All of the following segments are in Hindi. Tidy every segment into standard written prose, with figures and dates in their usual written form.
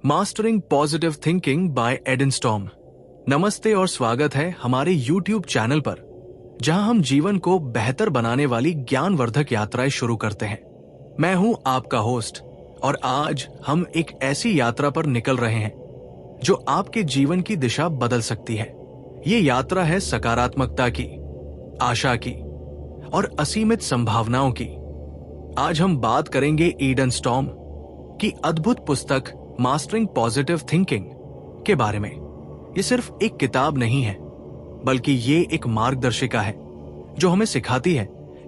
Mastering positive thinking by Aiden Storm. नमस्ते और स्वागत है हमारे YouTube चैनल पर, जहां हम जीवन को बेहतर बनाने वाली ज्ञानवर्धक यात्राएं शुरू करते हैं। मैं हूं आपका होस्ट और आज हम एक ऐसी यात्रा पर निकल रहे हैं जो आपके जीवन की दिशा बदल सकती है। ये यात्रा है सकारात्मकता की, आशा की और असीमित संभावनाओं की। आज हम बात करेंगे एडन स्टॉर्म की अद्भुत पुस्तक मास्टरिंग पॉजिटिव थिंकिंग के बारे में। ये सिर्फ एक किताब नहीं है, बल्कि ये एक मार्गदर्शिका है जो हमें सिखाती है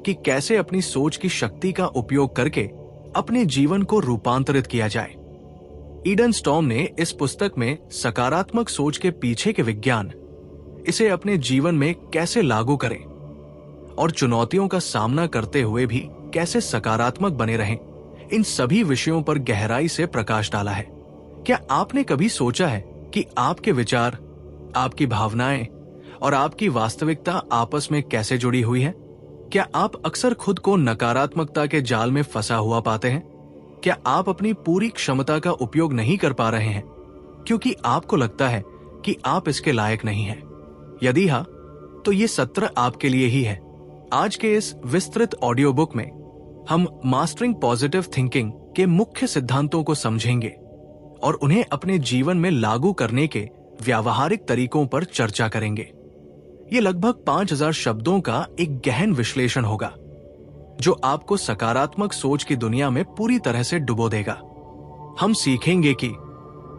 कि कैसे अपनी सोच की शक्ति का उपयोग करके अपने जीवन को रूपांतरित किया जाए। एडन स्टॉर्म ने इस पुस्तक में सकारात्मक सोच के पीछे के विज्ञान, इसे अपने जीवन में कैसे लागू करें और चुनौतियों का सामना करते हुए भी कैसे सकारात्मक बने रहें, इन सभी विषयों पर गहराई से प्रकाश डाला है। क्या आपने कभी सोचा है कि आपके विचार, आपकी भावनाएं और आपकी वास्तविकता आपस में कैसे जुड़ी हुई है? क्या आप अक्सर खुद को नकारात्मकता के जाल में फंसा हुआ पाते हैं? क्या आप अपनी पूरी क्षमता का उपयोग नहीं कर पा रहे हैं क्योंकि आपको लगता है कि आप इसके लायक नहीं हैं? यदि हाँ, तो ये सत्र आपके लिए ही है। आज के इस विस्तृत ऑडियो बुक में हम मास्टरिंग पॉजिटिव थिंकिंग के मुख्य सिद्धांतों को समझेंगे और उन्हें अपने जीवन में लागू करने के व्यावहारिक तरीकों पर चर्चा करेंगे। ये लगभग 5000 शब्दों का एक गहन विश्लेषण होगा जो आपको सकारात्मक सोच की दुनिया में पूरी तरह से डुबो देगा। हम सीखेंगे कि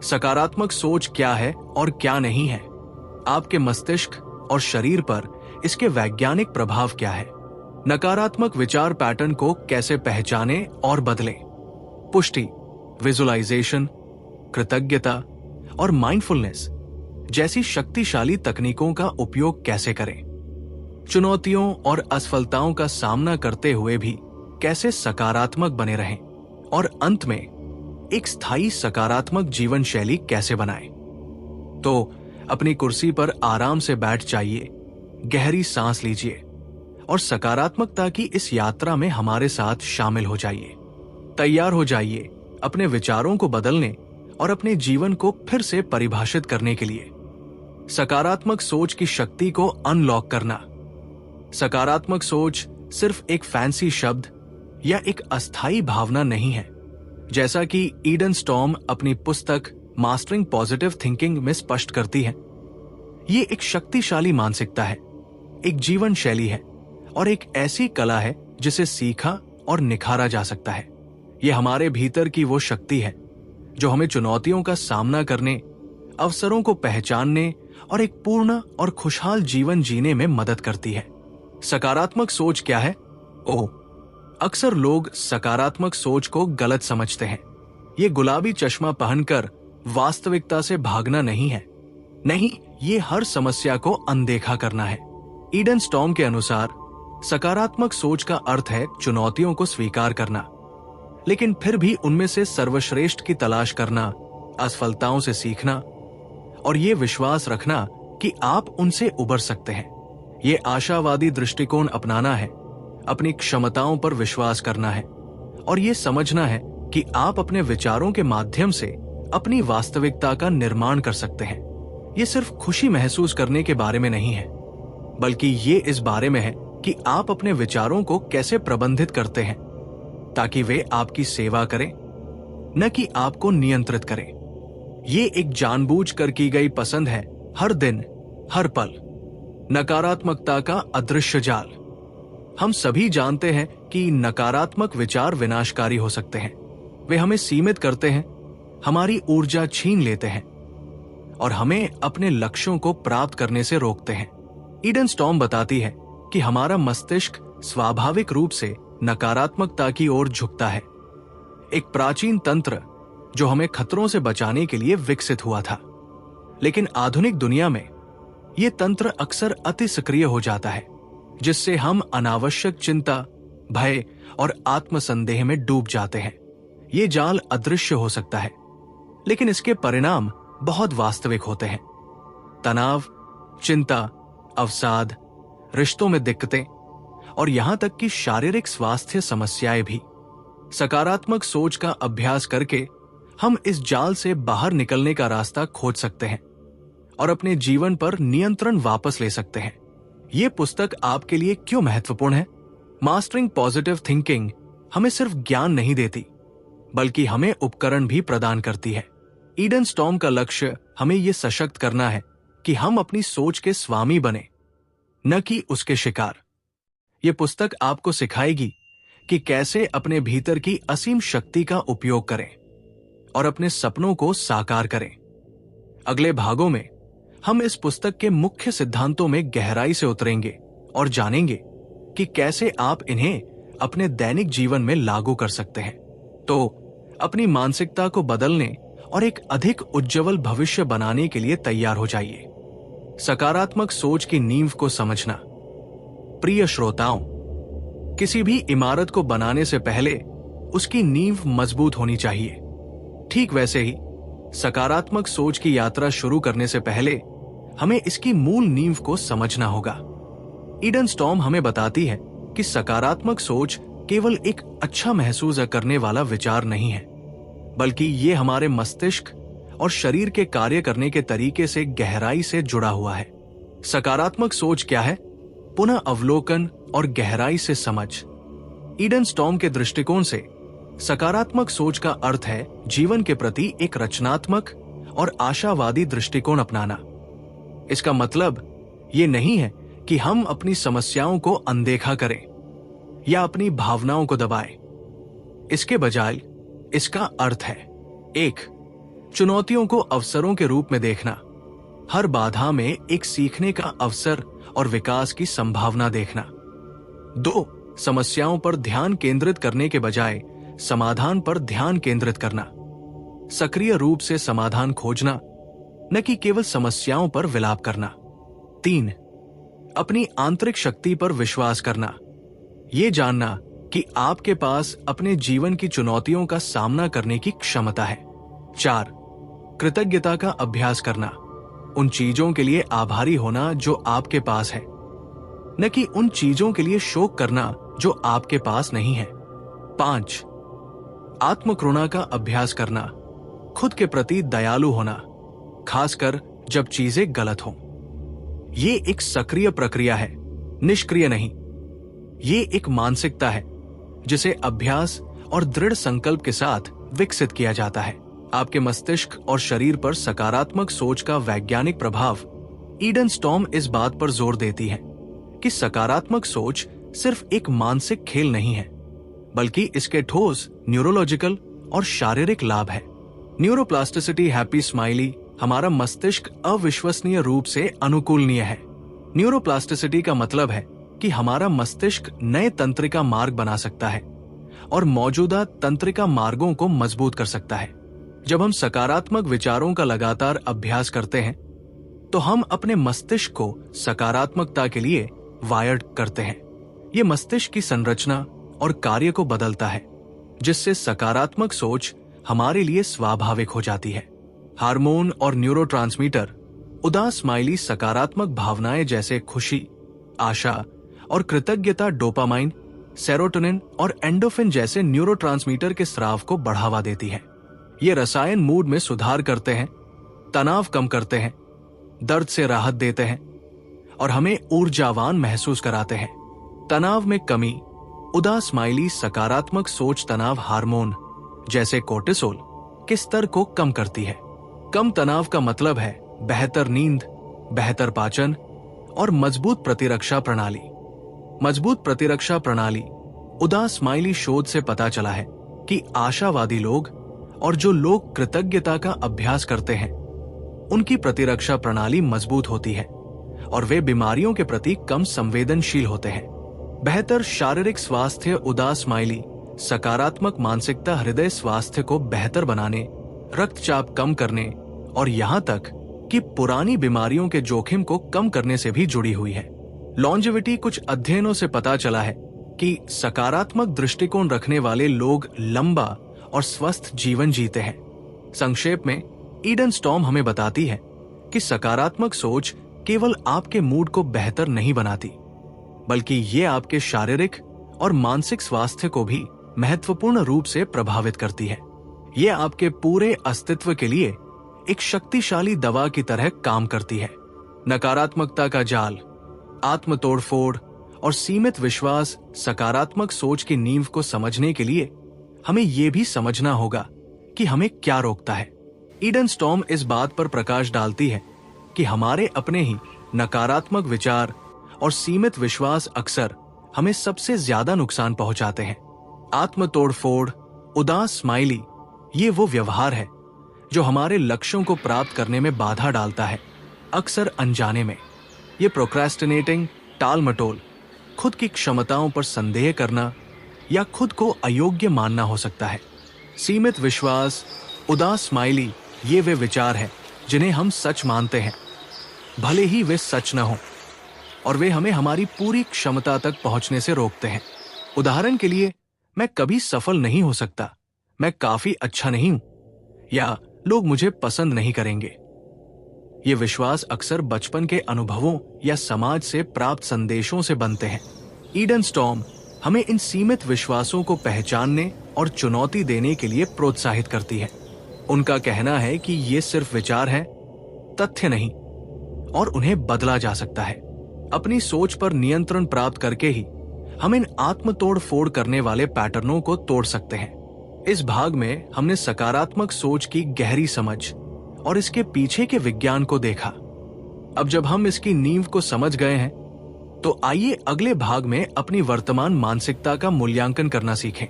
सकारात्मक सोच क्या है और क्या नहीं है, आपके मस्तिष्क और शरीर पर इसके वैज्ञानिक प्रभाव क्या है, नकारात्मक विचार पैटर्न को कैसे पहचानें और बदलें, पुष्टि, विजुअलाइजेशन, कृतज्ञता और माइंडफुलनेस जैसी शक्तिशाली तकनीकों का उपयोग कैसे करें, चुनौतियों और असफलताओं का सामना करते हुए भी कैसे सकारात्मक बने रहें और अंत में एक स्थायी सकारात्मक जीवन शैली कैसे बनाएं। तो अपनी कुर्सी पर आराम से बैठ जाइए, गहरी सांस लीजिए और सकारात्मकता की इस यात्रा में हमारे साथ शामिल हो जाइए। तैयार हो जाइए अपने विचारों को बदलने और अपने जीवन को फिर से परिभाषित करने के लिए। सकारात्मक सोच की शक्ति को अनलॉक करना। सकारात्मक सोच सिर्फ एक फैंसी शब्द या एक अस्थायी भावना नहीं है, जैसा कि एडन स्टॉर्म अपनी पुस्तक मास्टरिंग पॉजिटिव थिंकिंग में स्पष्ट करती है। ये एक शक्तिशाली मानसिकता है, एक जीवन शैली है और एक ऐसी कला है जिसे सीखा और निखारा जा सकता है। यह हमारे भीतर की वो शक्ति है जो हमें चुनौतियों का सामना करने, अवसरों को पहचानने और एक पूर्ण और खुशहाल जीवन जीने में मदद करती है। सकारात्मक सोच क्या है? अक्सर लोग सकारात्मक सोच को गलत समझते हैं। ये गुलाबी चश्मा पहनकर वास्तविकता से भागना नहीं है। नहीं, ये हर समस्या को अनदेखा करना है। एडन स्टॉर्म के अनुसार सकारात्मक सोच का अर्थ है चुनौतियों को स्वीकार करना, लेकिन फिर भी उनमें से सर्वश्रेष्ठ की तलाश करना, असफलताओं से सीखना और ये विश्वास रखना कि आप उनसे उबर सकते हैं। ये आशावादी दृष्टिकोण अपनाना है, अपनी क्षमताओं पर विश्वास करना है और ये समझना है कि आप अपने विचारों के माध्यम से अपनी वास्तविकता का निर्माण कर सकते हैं। ये सिर्फ खुशी महसूस करने के बारे में नहीं है, बल्कि ये इस बारे में है कि आप अपने विचारों को कैसे प्रबंधित करते हैं ताकि वे आपकी सेवा करें, न कि आपको नियंत्रित करें। ये एक जानबूझकर की गई पसंद है, हर दिन, हर पल। नकारात्मकता का अदृश्य जाल। हम सभी जानते हैं कि नकारात्मक विचार विनाशकारी हो सकते हैं। वे हमें सीमित करते हैं, हमारी ऊर्जा छीन लेते हैं और हमें अपने लक्ष्यों को प्राप्त करने से रोकते हैं। एडन स्टॉर्म बताती है कि हमारा मस्तिष्क स्वाभाविक रूप से नकारात्मकता की ओर झुकता है, एक प्राचीन तंत्र जो हमें खतरों से बचाने के लिए विकसित हुआ था। लेकिन आधुनिक दुनिया में यह तंत्र अक्सर अति सक्रिय हो जाता है, जिससे हम अनावश्यक चिंता, भय और आत्मसंदेह में डूब जाते हैं। ये जाल अदृश्य हो सकता है, लेकिन इसके परिणाम बहुत वास्तविक होते हैं। तनाव, चिंता, अवसाद, रिश्तों में दिक्कतें और यहां तक कि शारीरिक स्वास्थ्य समस्याएं भी। सकारात्मक सोच का अभ्यास करके हम इस जाल से बाहर निकलने का रास्ता खोज सकते हैं और अपने जीवन पर नियंत्रण वापस ले सकते हैं। ये पुस्तक आपके लिए क्यों महत्वपूर्ण है? मास्टरिंग पॉजिटिव थिंकिंग हमें सिर्फ ज्ञान नहीं देती, बल्कि हमें उपकरण भी प्रदान करती है। ईडन स्टॉर्म का लक्ष्य हमें यह सशक्त करना है कि हम अपनी सोच के स्वामी बने, न कि उसके शिकार। यह पुस्तक आपको सिखाएगी कि कैसे अपने भीतर की असीम शक्ति का उपयोग करें और अपने सपनों को साकार करें। अगले भागों में हम इस पुस्तक के मुख्य सिद्धांतों में गहराई से उतरेंगे और जानेंगे कि कैसे आप इन्हें अपने दैनिक जीवन में लागू कर सकते हैं। तो अपनी मानसिकता को बदलने और एक अधिक उज्जवल भविष्य बनाने के लिए तैयार हो जाइए। सकारात्मक सोच की नींव को समझना। प्रिय श्रोताओं, किसी भी इमारत को बनाने से पहले उसकी नींव मजबूत होनी चाहिए। ठीक वैसे ही सकारात्मक सोच की यात्रा शुरू करने से पहले हमें इसकी मूल नींव को समझना होगा। ईडन स्टॉर्म हमें बताती है कि सकारात्मक सोच केवल एक अच्छा महसूस करने वाला विचार नहीं है, बल्कि ये हमारे मस्तिष्क और शरीर के कार्य करने के तरीके से गहराई से जुड़ा हुआ है। सकारात्मक सोच क्या है? पुनः अवलोकन और गहराई से समझ। ईडन स्टॉर्म के दृष्टिकोण से सकारात्मक सोच का अर्थ है जीवन के प्रति एक रचनात्मक और आशावादी दृष्टिकोण अपनाना। इसका मतलब ये नहीं है कि हम अपनी समस्याओं को अनदेखा करें या अपनी भावनाओं को दबाएं। इसके बजाय इसका अर्थ है 1. चुनौतियों को अवसरों के रूप में देखना। हर बाधा में एक सीखने का अवसर और विकास की संभावना देखना। 2. समस्याओं पर ध्यान केंद्रित करने के बजाय समाधान पर ध्यान केंद्रित करना। सक्रिय रूप से समाधान खोजना, न कि केवल समस्याओं पर विलाप करना। 3. अपनी आंतरिक शक्ति पर विश्वास करना। ये जानना कि आपके पास अपने जीवन की चुनौतियों का सामना करने की क्षमता है। 4. कृतज्ञता का अभ्यास करना। उन चीजों के लिए आभारी होना जो आपके पास है, न कि उन चीजों के लिए शोक करना जो आपके पास नहीं है। 5. आत्मकरुणा का अभ्यास करना। खुद के प्रति दयालु होना, खासकर जब चीजें गलत हों। ये एक सक्रिय प्रक्रिया है, निष्क्रिय नहीं। ये एक मानसिकता है जिसे अभ्यास और दृढ़ संकल्प के साथ विकसित किया जाता है। आपके मस्तिष्क और शरीर पर सकारात्मक सोच का वैज्ञानिक प्रभाव। ईडन स्टॉर्म इस बात पर जोर देती है कि सकारात्मक सोच सिर्फ एक मानसिक खेल नहीं है, बल्कि इसके ठोस न्यूरोलॉजिकल और शारीरिक लाभ है। न्यूरोप्लास्टिसिटी हैप्पी स्माइली हमारा मस्तिष्क अविश्वसनीय रूप से अनुकूलनीय है। न्यूरोप्लास्टिसिटी का मतलब है कि हमारा मस्तिष्क नए तंत्रिका मार्ग बना सकता है और मौजूदा तंत्रिका मार्गों को मजबूत कर सकता है। जब हम सकारात्मक विचारों का लगातार अभ्यास करते हैं, तो हम अपने मस्तिष्क को सकारात्मकता के लिए वायर्ड करते हैं। ये मस्तिष्क की संरचना और कार्य को बदलता है, जिससे सकारात्मक सोच हमारे लिए स्वाभाविक हो जाती है। हार्मोन और न्यूरोट्रांसमीटर उदास स्माइली सकारात्मक भावनाएं जैसे खुशी, आशा और कृतज्ञता डोपामाइन, सेरोटोनिन और एंडोफिन जैसे न्यूरोट्रांसमीटर के स्राव को बढ़ावा देती है। ये रसायन मूड में सुधार करते हैं, तनाव कम करते हैं, दर्द से राहत देते हैं और हमें ऊर्जावान महसूस कराते हैं। तनाव में कमी। उदास स्माइली सकारात्मक सोच तनाव हार्मोन जैसे कोर्टिसोल के स्तर को कम करती है। कम तनाव का मतलब है बेहतर नींद, बेहतर पाचन और मजबूत प्रतिरक्षा प्रणाली। मजबूत प्रतिरक्षा प्रणाली। उदास स्माइली शोध से पता चला है कि आशावादी लोग और जो लोग कृतज्ञता का अभ्यास करते हैं, उनकी प्रतिरक्षा प्रणाली मजबूत होती है और वे बीमारियों के प्रति कम संवेदनशील होते हैं। बेहतर शारीरिक स्वास्थ्य। उदास स्माइली सकारात्मक मानसिकता हृदय स्वास्थ्य को बेहतर बनाने, रक्तचाप कम करने और यहाँ तक कि पुरानी बीमारियों के जोखिम को कम करने से भी जुड़ी हुई है। लॉन्जेविटी। कुछ अध्ययनों से पता चला है कि सकारात्मक दृष्टिकोण रखने वाले लोग लंबा और स्वस्थ जीवन जीते हैं। संक्षेप में, ईडन स्टॉर्म हमें बताती है कि सकारात्मक सोच केवल आपके मूड को बेहतर नहीं बनाती, बल्कि ये आपके शारीरिक और मानसिक स्वास्थ्य को भी महत्वपूर्ण रूप से प्रभावित करती है। ये आपके पूरे अस्तित्व के लिए एक शक्तिशाली दवा की तरह काम करती है। नकारात्मकता का जाल, आत्म तोड़फोड़ और सीमित विश्वास सकारात्मक सोच की नींव को समझने के लिए हमें यह भी समझना होगा कि हमें क्या रोकता है। ईडन स्टॉर्म इस बात पर प्रकाश डालती है कि हमारे अपने ही नकारात्मक विचार और सीमित विश्वास अक्सर हमें सबसे ज्यादा नुकसान पहुंचाते हैं। आत्म तोड़फोड़, उदास स्माइली, ये वो व्यवहार है जो हमारे लक्ष्यों को प्राप्त करने में बाधा डालता है, अक्सर अनजाने में। ये प्रोक्रेस्टिनेटिंग, टाल मटोल, खुद की क्षमताओं पर संदेह करना या खुद को अयोग्य मानना हो सकता है। सीमित विश्वास, उदास स्माइली, ये वे विचार हैं जिन्हें हम सच मानते हैं, भले ही वे सच न हों, और वे हमें हमारी पूरी क्षमता तक पहुंचने से रोकते हैं। उदाहरण के लिए, मैं कभी सफल नहीं हो सकता, मैं काफी अच्छा नहीं हूं, या लोग मुझे पसंद नहीं करेंगे। ये विश्वास अक्सर बचपन के अनुभवों या समाज से प्राप्त संदेशों से बनते हैं। ईडन स्टॉर्म हमें इन सीमित विश्वासों को पहचानने और चुनौती देने के लिए प्रोत्साहित करती है। उनका कहना है कि ये सिर्फ विचार हैं, तथ्य नहीं, और उन्हें बदला जा सकता है। अपनी सोच पर नियंत्रण प्राप्त करके ही हम इन आत्म तोड़ फोड़ करने वाले पैटर्नों को तोड़ सकते हैं। इस भाग में हमने सकारात्मक सोच की गहरी समझ और इसके पीछे के विज्ञान को देखा। अब जब हम इसकी नींव को समझ गए हैं, तो आइए अगले भाग में अपनी वर्तमान मानसिकता का मूल्यांकन करना सीखें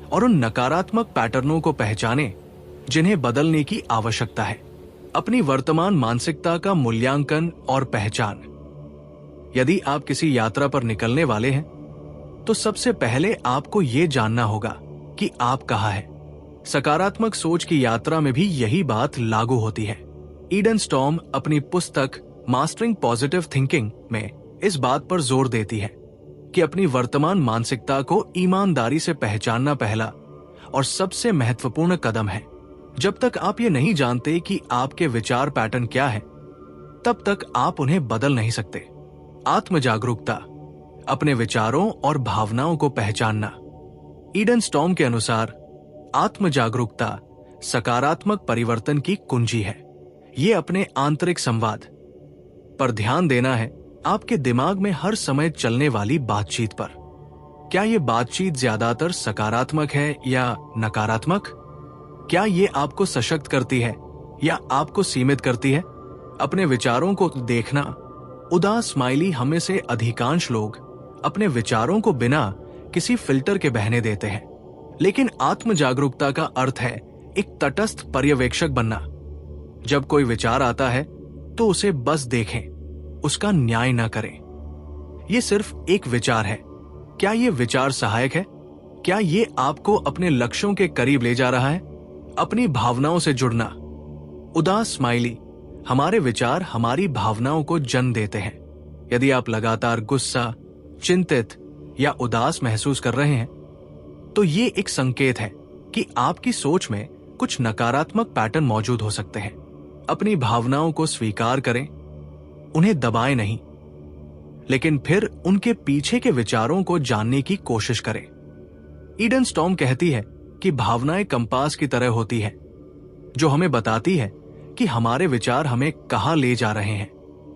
और उन नकारात्मक पैटर्नों को पहचानें जिन्हें बदलने की आवश्यकता है। अपनी वर्तमान मानसिकता का मूल्यांकन और पहचान। यदि आप किसी यात्रा पर निकलने वाले हैं, तो सबसे पहले आपको यह जानना होगा कि आप कहाँ हैं। सकारात्मक सोच की यात्रा में भी यही बात लागू होती है। ईडन स्टॉर्म अपनी पुस्तक मास्टरिंग पॉजिटिव थिंकिंग में इस बात पर जोर देती है कि अपनी वर्तमान मानसिकता को ईमानदारी से पहचानना पहला और सबसे महत्वपूर्ण कदम है। जब तक आप ये नहीं जानते कि आपके विचार पैटर्न क्या है, तब तक आप उन्हें बदल नहीं सकते। आत्म जागरूकता, अपने विचारों और भावनाओं को पहचानना। ईडन स्टॉर्म के अनुसार आत्म जागरूकता सकारात्मक परिवर्तन की कुंजी है। ये अपने आंतरिक संवाद पर ध्यान देना है, आपके दिमाग में हर समय चलने वाली बातचीत पर। क्या ये बातचीत ज्यादातर सकारात्मक है या नकारात्मक? क्या ये आपको सशक्त करती है या आपको सीमित करती है? अपने विचारों को देखना। उदास स्माइली हमें से अधिकांश लोग अपने विचारों को बिना किसी फिल्टर के बहने देते हैं, लेकिन आत्म जागरूकता का अर्थ है एक तटस्थ पर्यवेक्षक बनना। जब कोई विचार आता है तो उसे बस देखें, उसका न्याय न करें। यह सिर्फ एक विचार है। क्या यह विचार सहायक है? क्या ये आपको अपने लक्ष्यों के करीब ले जा रहा है? अपनी भावनाओं से जुड़ना। उदास स्माइली, हमारे विचार हमारी भावनाओं को जन्म देते हैं। यदि आप लगातार गुस्सा, चिंतित या उदास महसूस कर रहे हैं, तो ये एक संकेत है कि आपकी सोच में कुछ नकारात्मक पैटर्न मौजूद हो सकते हैं। अपनी भावनाओं को स्वीकार करें, उन्हें दबाएं नहीं, लेकिन फिर उनके पीछे के विचारों को जानने की कोशिश करें। ईडन स्टॉर्म कहती है कि भावनाएं कंपास की तरह होती है, जो हमें बताती है कि हमारे विचार हमें कहां ले जा रहे हैं।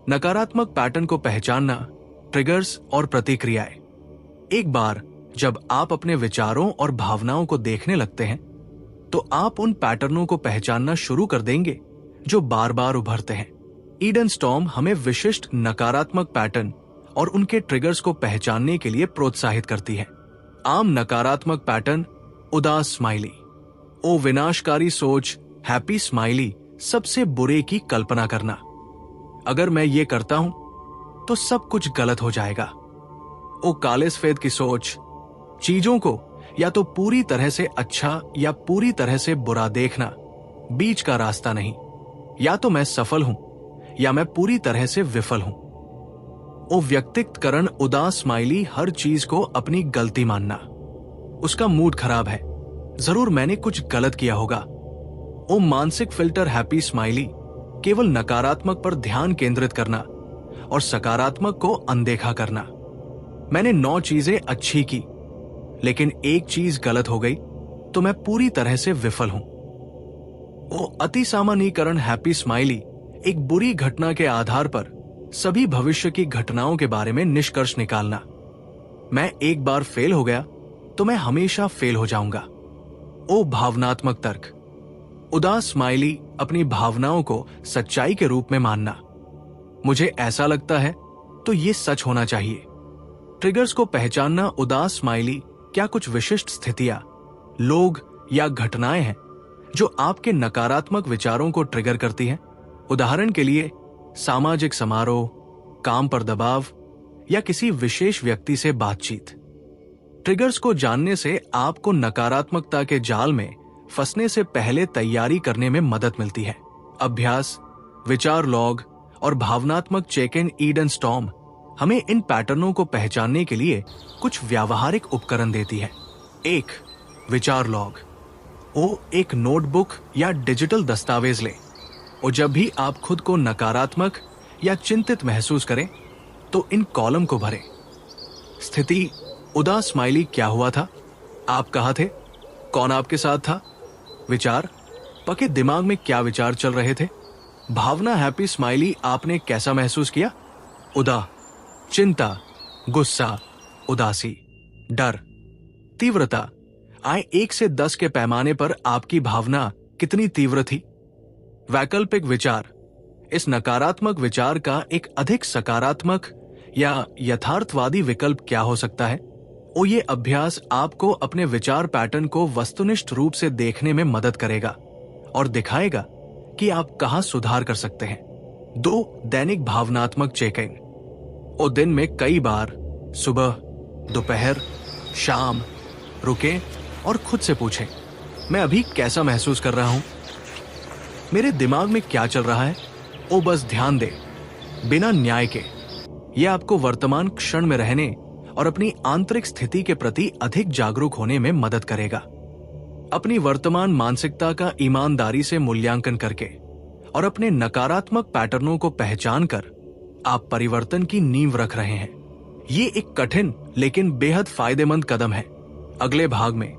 नकारात्मक पैटर्न को पहचानना, ट्रिगर्स और प्रतिक्रियाएं। एक बार जब आप अपने विचारों और भावनाओं को देखने लगते हैं, तो आप उन पैटर्नों को पहचानना शुरू कर देंगे जो बार बार उभरते हैं। ईडन स्टॉर्म हमें विशिष्ट नकारात्मक पैटर्न और उनके ट्रिगर्स को पहचानने के लिए प्रोत्साहित करती है। आम नकारात्मक पैटर्न: उदास स्माइली। ओ विनाशकारी सोच, हैप्पी स्माइली, सबसे बुरे की कल्पना करना। अगर मैं ये करता हूं तो सब कुछ गलत हो जाएगा। ओ काले सफेद की सोच, चीजों को या तो पूरी तरह से अच्छा या पूरी तरह से बुरा देखना, बीच का रास्ता नहीं। या तो मैं सफल हूं या मैं पूरी तरह से विफल हूं। ओ व्यक्तित्वकरण उदास स्माइली, हर चीज को अपनी गलती मानना। उसका मूड खराब है, जरूर मैंने कुछ गलत किया होगा। ओ मानसिक फिल्टर हैप्पी स्माइली, केवल नकारात्मक पर ध्यान केंद्रित करना और सकारात्मक को अनदेखा करना। मैंने 9 चीजें अच्छी की, लेकिन एक चीज गलत हो गई, तो मैं पूरी तरह से विफल हूं। वो अति सामान्यीकरण हैप्पी स्माइली एक बुरी घटना के आधार पर सभी भविष्य की घटनाओं के बारे में निष्कर्ष निकालना। मैं एक बार फेल हो गया तो मैं हमेशा फेल हो जाऊंगा। ओ भावनात्मक तर्क। उदास स्माइली अपनी भावनाओं को सच्चाई के रूप में मानना। मुझे ऐसा लगता है तो ये सच होना चाहिए। ट्रिगर्स को पहचानना। उदास स्माइली क्या कुछ विशिष्ट स्थितियां, लोग या घटनाएं हैं जो आपके नकारात्मक विचारों को ट्रिगर करती हैं? उदाहरण के लिए सामाजिक समारोह, काम पर दबाव या किसी विशेष व्यक्ति से बातचीत। ट्रिगर्स को जानने से आपको नकारात्मकता के जाल में फंसने से पहले तैयारी करने में मदद मिलती है। अभ्यास, विचार लॉग और भावनात्मक चेक इन एडेनस्टॉर्म हमें इन पैटर्नों को पहचानने के लिए कुछ व्यावहारिक उपकरण देती है। 1. विचार लॉग। एक नोटबुक या डिजिटल दस्तावेज लें और जब भी आप खुद को नकारात्मक या चिंतित महसूस करें तो इन कॉलम को भरें। स्थिति: उदास स्माइली क्या हुआ था? आप कहाँ थे? कौन आपके साथ था? विचार: पके दिमाग में क्या विचार चल रहे थे? भावना हैप्पी स्माइली आपने कैसा महसूस किया? उदा, चिंता, गुस्सा, उदासी, डर। तीव्रता: आए 1 से 10 के पैमाने पर आपकी भावना कितनी तीव्र थी? वैकल्पिक विचार: इस नकारात्मक विचार का एक अधिक सकारात्मक या यथार्थवादी विकल्प क्या हो सकता है? ये अभ्यास आपको अपने विचार पैटर्न को वस्तुनिष्ठ रूप से देखने में मदद करेगा और दिखाएगा कि आप कहां सुधार कर सकते हैं। 2. दैनिक भावनात्मक चेक इन। दिन में कई बार सुबह, दोपहर, शाम रुकें और खुद से पूछें, मैं अभी कैसा महसूस कर रहा हूं? मेरे दिमाग में क्या चल रहा है? बस ध्यान दें, बिना न्याय के। यह आपको वर्तमान क्षण में रहने और अपनी आंतरिक स्थिति के प्रति अधिक जागरूक होने में मदद करेगा। अपनी वर्तमान मानसिकता का ईमानदारी से मूल्यांकन करके और अपने नकारात्मक पैटर्नों को पहचान कर आप परिवर्तन की नींव रख रहे हैं। ये एक कठिन लेकिन बेहद फायदेमंद कदम है। अगले भाग में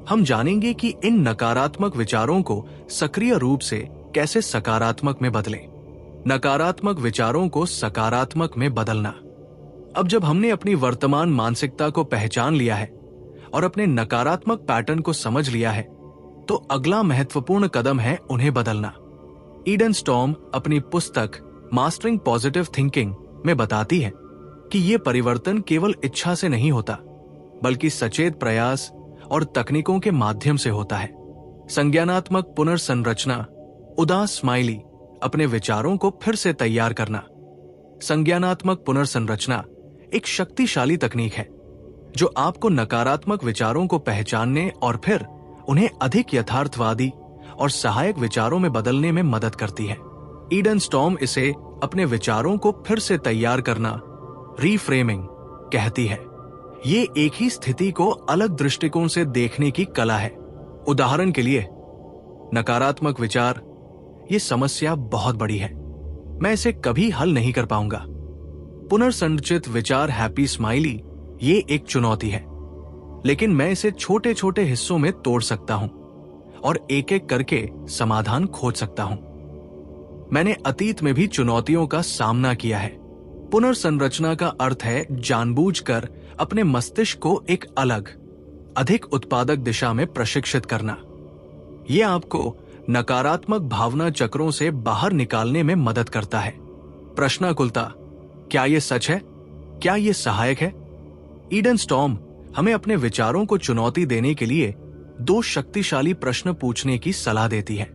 हम जानेंगे कि इन नकारात्मक विचारों को सक्रिय रूप से कैसे सकारात्मक में बदलें। नकारात्मक विचारों को सकारात्मक में बदलना। अब जब हमने अपनी वर्तमान मानसिकता को पहचान लिया है और अपने नकारात्मक पैटर्न को समझ लिया है, तो अगला महत्वपूर्ण कदम है उन्हें बदलना। एडेनस्टॉर्म अपनी पुस्तक मास्टरिंग पॉजिटिव थिंकिंग में बताती है कि यह परिवर्तन केवल इच्छा से नहीं होता, बल्कि सचेत प्रयास और तकनीकों के माध्यम से होता है। संज्ञानात्मक पुनर्संरचना। उदास स्माइली अपने विचारों को फिर से तैयार करना। संज्ञानात्मक पुनर्संरचना एक शक्तिशाली तकनीक है जो आपको नकारात्मक विचारों को पहचानने और फिर उन्हें अधिक यथार्थवादी और सहायक विचारों में बदलने में मदद करती है। एडेनस्टॉर्म इसे अपने विचारों को फिर से तैयार करना, रीफ्रेमिंग, कहती है। ये एक ही स्थिति को अलग दृष्टिकोण से देखने की कला है। उदाहरण के लिए, नकारात्मक विचार, ये समस्या बहुत बड़ी है, मैं इसे कभी हल नहीं कर पाऊंगा। पुनर्संरचित विचार हैप्पी स्माइली, ये एक चुनौती है, लेकिन मैं इसे छोटे छोटे हिस्सों में तोड़ सकता हूं और एक एक करके समाधान खोज सकता हूं। मैंने अतीत में भी चुनौतियों का सामना किया है। पुनर्संरचना का अर्थ है जानबूझकर अपने मस्तिष्क को एक अलग, अधिक उत्पादक दिशा में प्रशिक्षित करना। यह आपको नकारात्मक भावना चक्रों से बाहर निकालने में मदद करता है। प्रश्नाकुलता, क्या यह सच है? क्या यह सहायक है? एडेनस्टॉर्म हमें अपने विचारों को चुनौती देने के लिए 2 शक्तिशाली प्रश्न पूछने की सलाह देती है।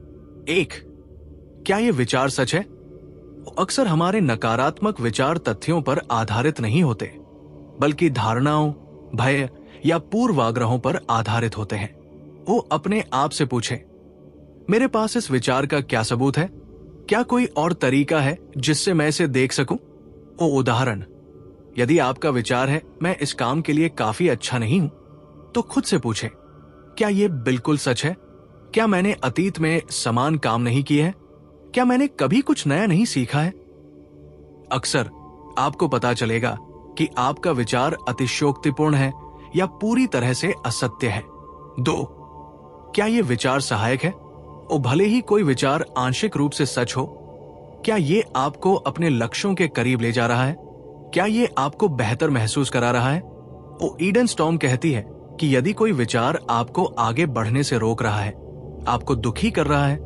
1. क्या यह विचार सच है? अक्सर हमारे नकारात्मक विचार तथ्यों पर आधारित नहीं होते, बल्कि धारणाओं, भय या पूर्वाग्रहों पर आधारित होते हैं। वो अपने आप से पूछें, मेरे पास इस विचार का क्या सबूत है? क्या कोई और तरीका है जिससे मैं इसे देख सकूं? उदाहरण, यदि आपका विचार है मैं इस काम के लिए काफी अच्छा नहीं हूं, तो खुद से पूछें, क्या यह बिल्कुल सच है? क्या मैंने अतीत में समान काम नहीं किए हैं? क्या मैंने कभी कुछ नया नहीं सीखा है? अक्सर आपको पता चलेगा कि आपका विचार अतिशयोक्तिपूर्ण है या पूरी तरह से असत्य है। 2. क्या ये विचार सहायक है? और भले ही कोई विचार आंशिक रूप से सच हो, क्या ये आपको अपने लक्ष्यों के करीब ले जा रहा है? क्या ये आपको बेहतर महसूस करा रहा है? ईडन स्टॉर्म कहती है कि यदि कोई विचार आपको आगे बढ़ने से रोक रहा है, आपको दुखी कर रहा है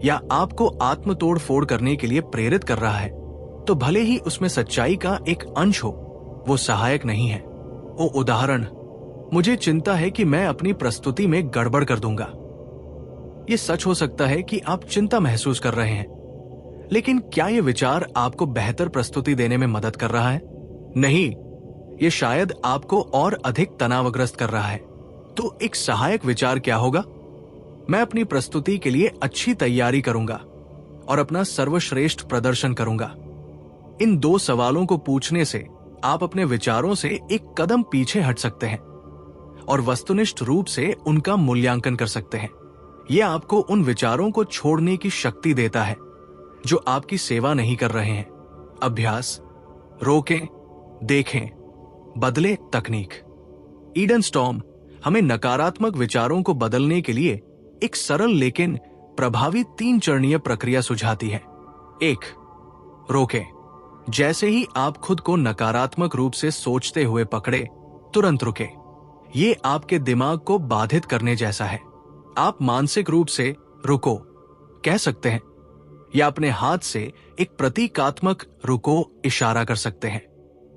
या आपको आत्म तोड़ फोड़ करने के लिए प्रेरित कर रहा है, तो भले ही उसमें सच्चाई का एक अंश हो, वो सहायक नहीं है। उदाहरण, मुझे चिंता है कि मैं अपनी प्रस्तुति में गड़बड़ कर दूंगा। ये सच हो सकता है कि आप चिंता महसूस कर रहे हैं, लेकिन क्या ये विचार आपको बेहतर प्रस्तुति देने में मदद कर रहा है? नहीं, ये शायद आपको और अधिक तनावग्रस्त कर रहा है। तो एक सहायक विचार क्या होगा? मैं अपनी प्रस्तुति के लिए अच्छी तैयारी करूंगा और अपना सर्वश्रेष्ठ प्रदर्शन करूंगा। इन दो सवालों को पूछने से आप अपने विचारों से एक कदम पीछे हट सकते हैं और वस्तुनिष्ठ रूप से उनका मूल्यांकन कर सकते हैं। यह आपको उन विचारों को छोड़ने की शक्ति देता है जो आपकी सेवा नहीं कर रहे हैं। अभ्यास, रोकें, देखें, बदले तकनीक। ईडन स्टॉर्म हमें नकारात्मक विचारों को बदलने के लिए एक सरल लेकिन प्रभावी 3 चरणीय प्रक्रिया सुझाती है। 1. रोकें। जैसे ही आप खुद को नकारात्मक रूप से सोचते हुए पकड़े, तुरंत रुके। ये आपके दिमाग को बाधित करने जैसा है। आप मानसिक रूप से रुको कह सकते हैं या अपने हाथ से एक प्रतीकात्मक रुको इशारा कर सकते हैं।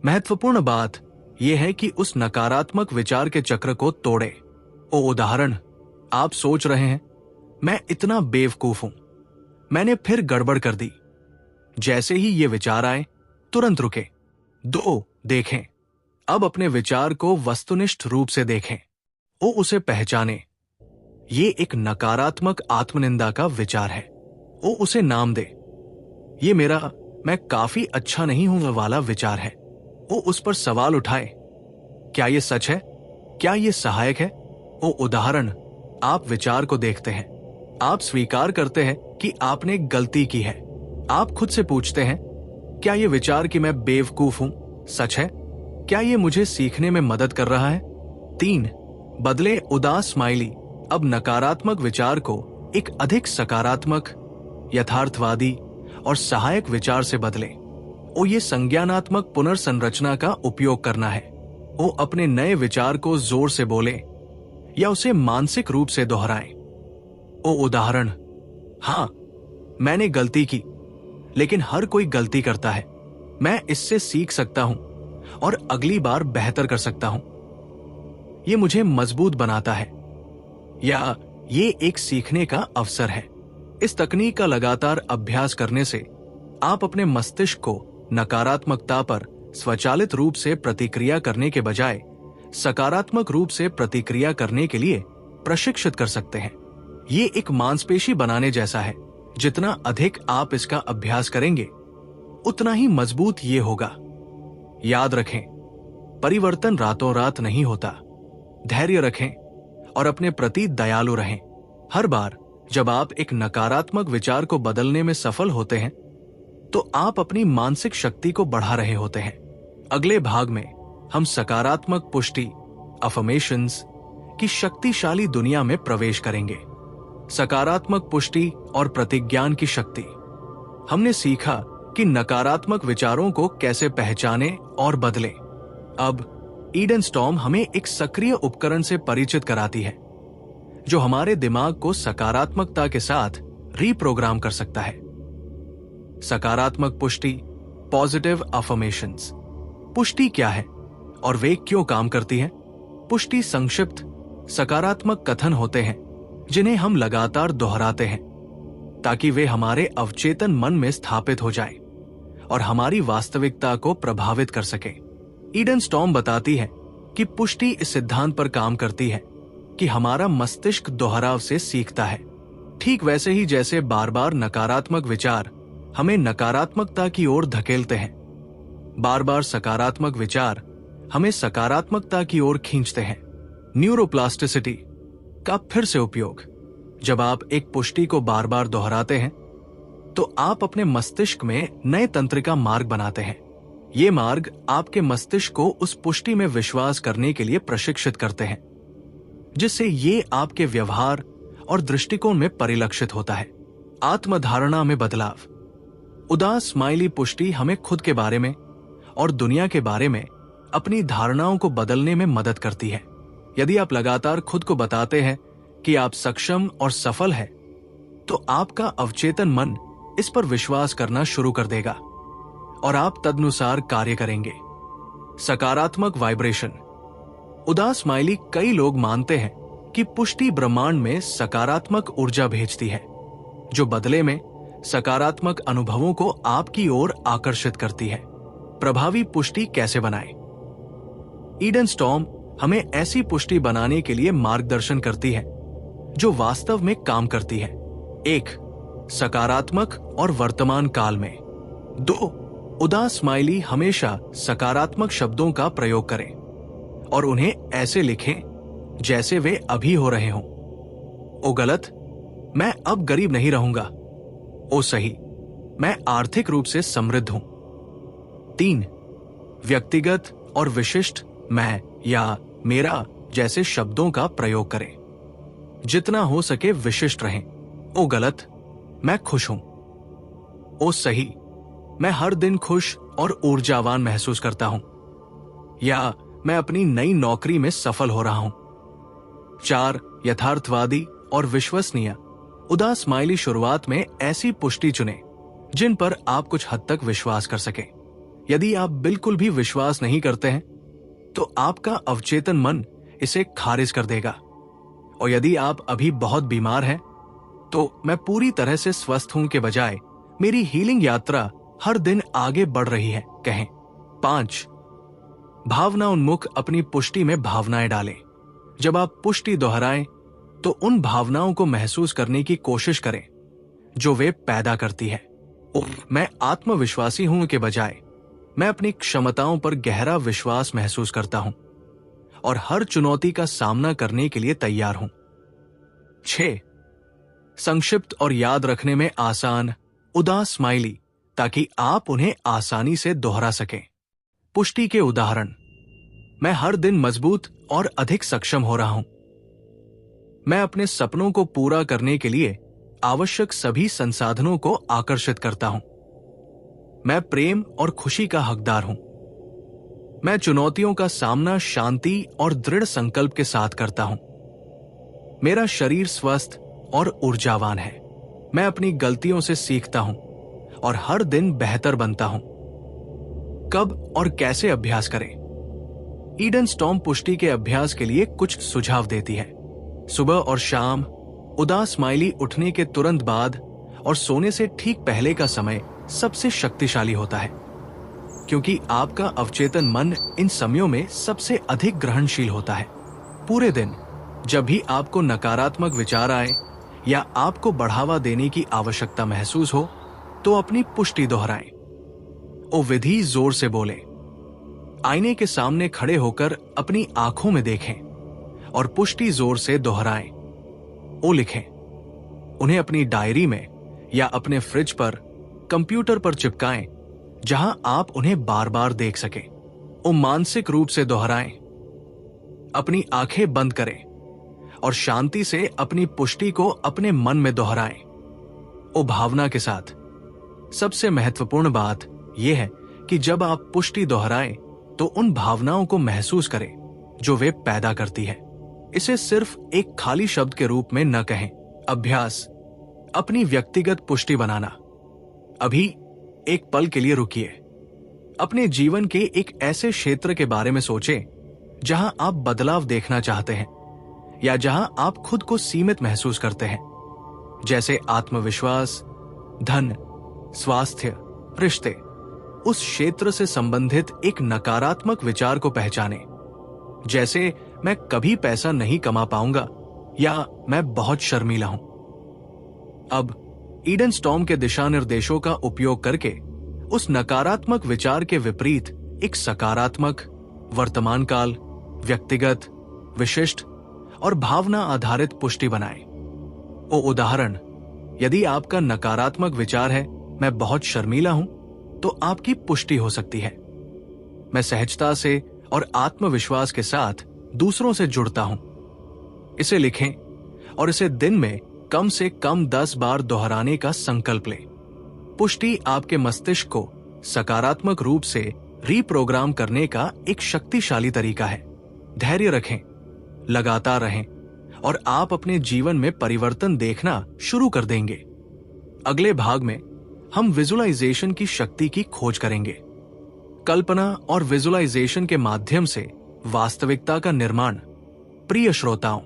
महत्वपूर्ण बात यह है कि उस नकारात्मक विचार के चक्र को तोड़े। उदाहरण, आप सोच रहे हैं, मैं इतना बेवकूफ हूं, मैंने फिर गड़बड़ कर दी। जैसे ही ये विचार आए, तुरंत रुके। 2. देखें। अब अपने विचार को वस्तुनिष्ठ रूप से देखें। उसे पहचानें। ये एक नकारात्मक आत्मनिंदा का विचार है। उसे नाम दे। ये मेरा मैं काफी अच्छा नहीं हूं वाला विचार है। उस पर सवाल उठाए, क्या ये सच है? क्या ये सहायक है? उदाहरण, आप विचार को देखते हैं, आप स्वीकार करते हैं कि आपने गलती की है। आप खुद से पूछते हैं, क्या ये विचार कि मैं बेवकूफ हूं सच है? क्या ये मुझे सीखने में मदद कर रहा है? 3. बदले उदास स्माइली। अब नकारात्मक विचार को एक अधिक सकारात्मक, यथार्थवादी और सहायक विचार से बदले। ये संज्ञानात्मक पुनर्संरचना का उपयोग करना है। अपने नए विचार को जोर से बोले या उसे मानसिक रूप से दोहराएं। उदाहरण, हां, मैंने गलती की, लेकिन हर कोई गलती करता है। मैं इससे सीख सकता हूं और अगली बार बेहतर कर सकता हूं। ये मुझे मजबूत बनाता है, या ये एक सीखने का अवसर है। इस तकनीक का लगातार अभ्यास करने से आप अपने मस्तिष्क को नकारात्मकता पर स्वचालित रूप से प्रतिक्रिया करने के बजाय सकारात्मक रूप से प्रतिक्रिया करने के लिए प्रशिक्षित कर सकते हैं। ये एक मांसपेशी बनाने जैसा है। जितना अधिक आप इसका अभ्यास करेंगे, उतना ही मजबूत ये होगा। याद रखें, परिवर्तन रातों रात नहीं होता। धैर्य रखें और अपने प्रति दयालु रहें। हर बार जब आप एक नकारात्मक विचार को बदलने में सफल होते हैं, तो आप अपनी मानसिक शक्ति को बढ़ा रहे होते हैं। अगले भाग में हम सकारात्मक पुष्टि, अफर्मेशंस की शक्तिशाली दुनिया में प्रवेश करेंगे। सकारात्मक पुष्टि और प्रतिज्ञान की शक्ति। हमने सीखा कि नकारात्मक विचारों को कैसे पहचाने और बदले। अब ईडन स्टॉर्म हमें एक सक्रिय उपकरण से परिचित कराती है जो हमारे दिमाग को सकारात्मकता के साथ रीप्रोग्राम कर सकता है। सकारात्मक पुष्टि, पॉजिटिव अफर्मेशंस। पुष्टि क्या है और वे क्यों काम करती है? पुष्टि संक्षिप्त सकारात्मक कथन होते हैं जिन्हें हम लगातार दोहराते हैं ताकि वे हमारे अवचेतन मन में स्थापित हो जाएं और हमारी वास्तविकता को प्रभावित कर सके। ईडन स्टॉर्म बताती है कि पुष्टि इस सिद्धांत पर काम करती है कि हमारा मस्तिष्क दोहराव से सीखता है, ठीक वैसे ही जैसे बार बार नकारात्मक विचार हमें नकारात्मकता की ओर धकेलते हैं। बार बार सकारात्मक विचार हमें सकारात्मकता की ओर खींचते हैं। न्यूरोप्लास्टिसिटी का फिर से उपयोग। जब आप एक पुष्टि को बार बार दोहराते हैं तो आप अपने मस्तिष्क में नए तंत्रिका मार्ग बनाते हैं। ये मार्ग आपके मस्तिष्क को उस पुष्टि में विश्वास करने के लिए प्रशिक्षित करते हैं, जिससे ये आपके व्यवहार और दृष्टिकोण में परिलक्षित होता है। आत्मधारणा में बदलाव। उदास स्माइली पुष्टि हमें खुद के बारे में और दुनिया के बारे में अपनी धारणाओं को बदलने में मदद करती है। यदि आप लगातार खुद को बताते हैं कि आप सक्षम और सफल हैं, तो आपका अवचेतन मन इस पर विश्वास करना शुरू कर देगा और आप तदनुसार कार्य करेंगे। सकारात्मक वाइब्रेशन। उदास स्माइली कई लोग मानते हैं कि पुष्टि ब्रह्मांड में सकारात्मक ऊर्जा भेजती है, जो बदले में सकारात्मक अनुभवों को आपकी ओर आकर्षित करती है। प्रभावी पुष्टि कैसे बनाएं? ईडन स्टॉर्म हमें ऐसी पुष्टि बनाने के लिए मार्गदर्शन करती है जो वास्तव में काम करती है। 1. सकारात्मक और वर्तमान काल में। 2. उदास स्माइली हमेशा सकारात्मक शब्दों का प्रयोग करें और उन्हें ऐसे लिखें जैसे वे अभी हो रहे हों। ओ गलत, मैं अब गरीब नहीं रहूंगा। ओ सही, मैं आर्थिक रूप से समृद्ध हूं। 3. व्यक्तिगत और विशिष्ट मैं या मेरा जैसे शब्दों का प्रयोग करें। जितना हो सके विशिष्ट रहें। ओ गलत, मैं खुश हूं। ओ सही, मैं हर दिन खुश और ऊर्जावान महसूस करता हूं। या मैं अपनी नई नौकरी में सफल हो रहा हूं। 4. यथार्थवादी और विश्वसनीय। उदास स्माइली शुरुआत में ऐसी पुष्टि चुनें जिन पर आप कुछ हद तक विश्वास कर सकें। यदि आप बिल्कुल भी विश्वास नहीं करते हैं, तो आपका अवचेतन मन इसे खारिज कर देगा। और यदि आप अभी बहुत बीमार हैं, तो मैं पूरी तरह से स्वस्थ हूं के बजाय मेरी हीलिंग यात्रा हर दिन आगे बढ़ रही है कहें। 5. भावना उन्मुख अपनी पुष्टि में भावनाएं डालें। जब आप पुष्टि दोहराएं, तो उन भावनाओं को महसूस करने की कोशिश करें जो वे पैदा करती है। मैं आत्मविश्वासी हूं के बजाय मैं अपनी क्षमताओं पर गहरा विश्वास महसूस करता हूं और हर चुनौती का सामना करने के लिए तैयार हूं। 6. संक्षिप्त और याद रखने में आसान उदास स्माइली, ताकि आप उन्हें आसानी से दोहरा सकें। पुष्टि के उदाहरण। मैं हर दिन मजबूत और अधिक सक्षम हो रहा हूं। मैं अपने सपनों को पूरा करने के लिए आवश्यक सभी संसाधनों को आकर्षित करता हूं। मैं प्रेम और खुशी का हकदार हूं। मैं चुनौतियों का सामना शांति और दृढ़ संकल्प के साथ करता हूं। मेरा शरीर स्वस्थ और ऊर्जावान है। मैं अपनी गलतियों से सीखता हूं और हर दिन बेहतर बनता हूं। कब और कैसे अभ्यास करें? ईडन स्टॉर्म पुष्टि के अभ्यास के लिए कुछ सुझाव देती है। सुबह और शाम उदास स्माइली उठने के तुरंत बाद और सोने से ठीक पहले का समय सबसे शक्तिशाली होता है, क्योंकि आपका अवचेतन मन इन समयों में सबसे अधिक ग्रहणशील होता है। पूरे दिन जब भी आपको नकारात्मक विचार आए या आपको बढ़ावा देने की आवश्यकता महसूस हो, तो अपनी पुष्टि दोहराएं। ओ विधि जोर से बोले। आईने के सामने खड़े होकर अपनी आंखों में देखें और पुष्टि जोर से दोहराएं। ओ लिखें। उन्हें अपनी डायरी में या अपने फ्रिज पर, कंप्यूटर पर चिपकाएं, जहां आप उन्हें बार बार देख सकें। ओ मानसिक रूप से दोहराएं। अपनी आंखें बंद करें और शांति से अपनी पुष्टि को अपने मन में दोहराएं। ओ भावना के साथ। सबसे महत्वपूर्ण बात यह है कि जब आप पुष्टि दोहराएं, तो उन भावनाओं को महसूस करें जो वे पैदा करती है। इसे सिर्फ एक खाली शब्द के रूप में न कहें। अभ्यास। अपनी व्यक्तिगत पुष्टि बनाना। अभी एक पल के लिए रुकिए। अपने जीवन के एक ऐसे क्षेत्र के बारे में सोचें जहां आप बदलाव देखना चाहते हैं या जहां आप खुद को सीमित महसूस करते हैं, जैसे आत्मविश्वास, धन, स्वास्थ्य, रिश्ते। उस क्षेत्र से संबंधित एक नकारात्मक विचार को पहचानें, जैसे मैं कभी पैसा नहीं कमा पाऊंगा या मैं बहुत शर्मीला हूं। अब ईडन स्टॉर्म के दिशा निर्देशों का उपयोग करके उस नकारात्मक विचार के विपरीत एक सकारात्मक, वर्तमान काल, व्यक्तिगत, विशिष्ट और भावना आधारित पुष्टि बनाएं। ओ उदाहरण, यदि आपका नकारात्मक विचार है मैं बहुत शर्मीला हूं, तो आपकी पुष्टि हो सकती है, मैं सहजता से और आत्मविश्वास के साथ दूसरों से जुड़ता हूं। इसे लिखें और इसे दिन में कम से कम 10 बार दोहराने का संकल्प लें। पुष्टि आपके मस्तिष्क को सकारात्मक रूप से रीप्रोग्राम करने का एक शक्तिशाली तरीका है। धैर्य रखें, लगातार रहें और आप अपने जीवन में परिवर्तन देखना शुरू कर देंगे। अगले भाग में हम विजुअलाइजेशन की शक्ति की खोज करेंगे। कल्पना और विजुअलाइजेशन के माध्यम से वास्तविकता का निर्माण। प्रिय श्रोताओं,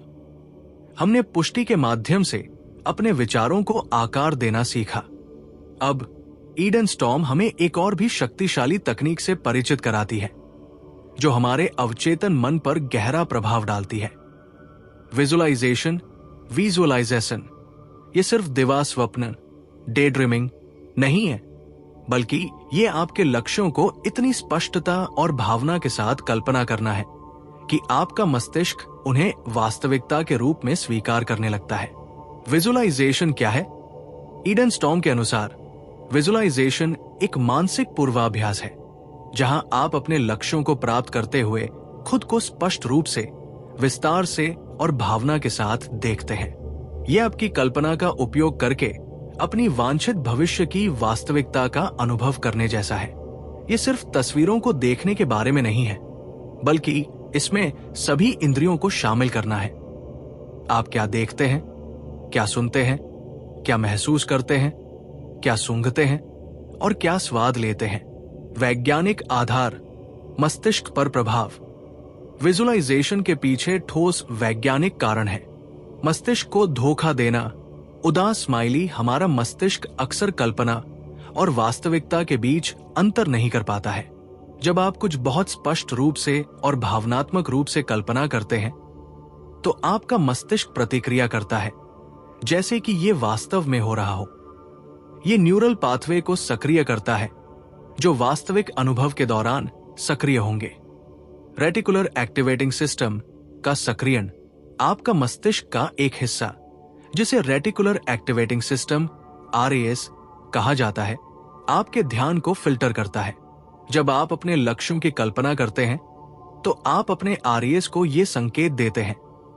हमने पुष्टि के माध्यम से अपने विचारों को आकार देना सीखा। अब ईडन स्टॉर्म हमें एक और भी शक्तिशाली तकनीक से परिचित कराती है, जो हमारे अवचेतन मन पर गहरा प्रभाव डालती है। विजुअलाइजेशन ये सिर्फ दिवा स्वप्न, डे ड्रीमिंग नहीं है, बल्कि ये आपके लक्ष्यों को इतनी स्पष्टता और भावना के साथ कल्पना करना है कि आपका मस्तिष्क उन्हें वास्तविकता के रूप में स्वीकार करने लगता है। विजुअलाइजेशन क्या है? ईडन स्टॉर्म के अनुसार विजुअलाइजेशन एक मानसिक पूर्वाभ्यास है, जहां आप अपने लक्ष्यों को प्राप्त करते हुए खुद को स्पष्ट रूप से, विस्तार से और भावना के साथ देखते हैं। यह आपकी कल्पना का उपयोग करके अपनी वांछित भविष्य की वास्तविकता का अनुभव करने जैसा है। यह सिर्फ तस्वीरों को देखने के बारे में नहीं है, बल्कि इसमें सभी इंद्रियों को शामिल करना है। आप क्या देखते हैं, क्या सुनते हैं, क्या महसूस करते हैं, क्या सूंघते हैं और क्या स्वाद लेते हैं। वैज्ञानिक आधार, मस्तिष्क पर प्रभाव। विजुअलाइजेशन के पीछे ठोस वैज्ञानिक कारण है। मस्तिष्क को धोखा देना। उदास स्माइली हमारा मस्तिष्क अक्सर कल्पना और वास्तविकता के बीच अंतर नहीं कर पाता है। जब आप कुछ बहुत स्पष्ट रूप से और भावनात्मक रूप से कल्पना करते हैं, तो आपका मस्तिष्क प्रतिक्रिया करता है जैसे कि ये वास्तव में हो रहा हो। ये न्यूरल पाथवे को सक्रिय करता है, जो वास्तविक अनुभव के दौरान सक्रिय होंगे। रेटिकुलर एक्टिवेटिंग सिस्टम का सक्रियण आपका मस्तिष्क का एक हिस्सा, जिसे रेटिकुलर एक्टिवेटिंग सिस्टम RAS कहा जाता है, आपके ध्यान को फिल्टर करता है। जब आप अपने लक्ष्यों की कल्पना करते हैं, तो आप अपने RAS को यह संकेत देते हैं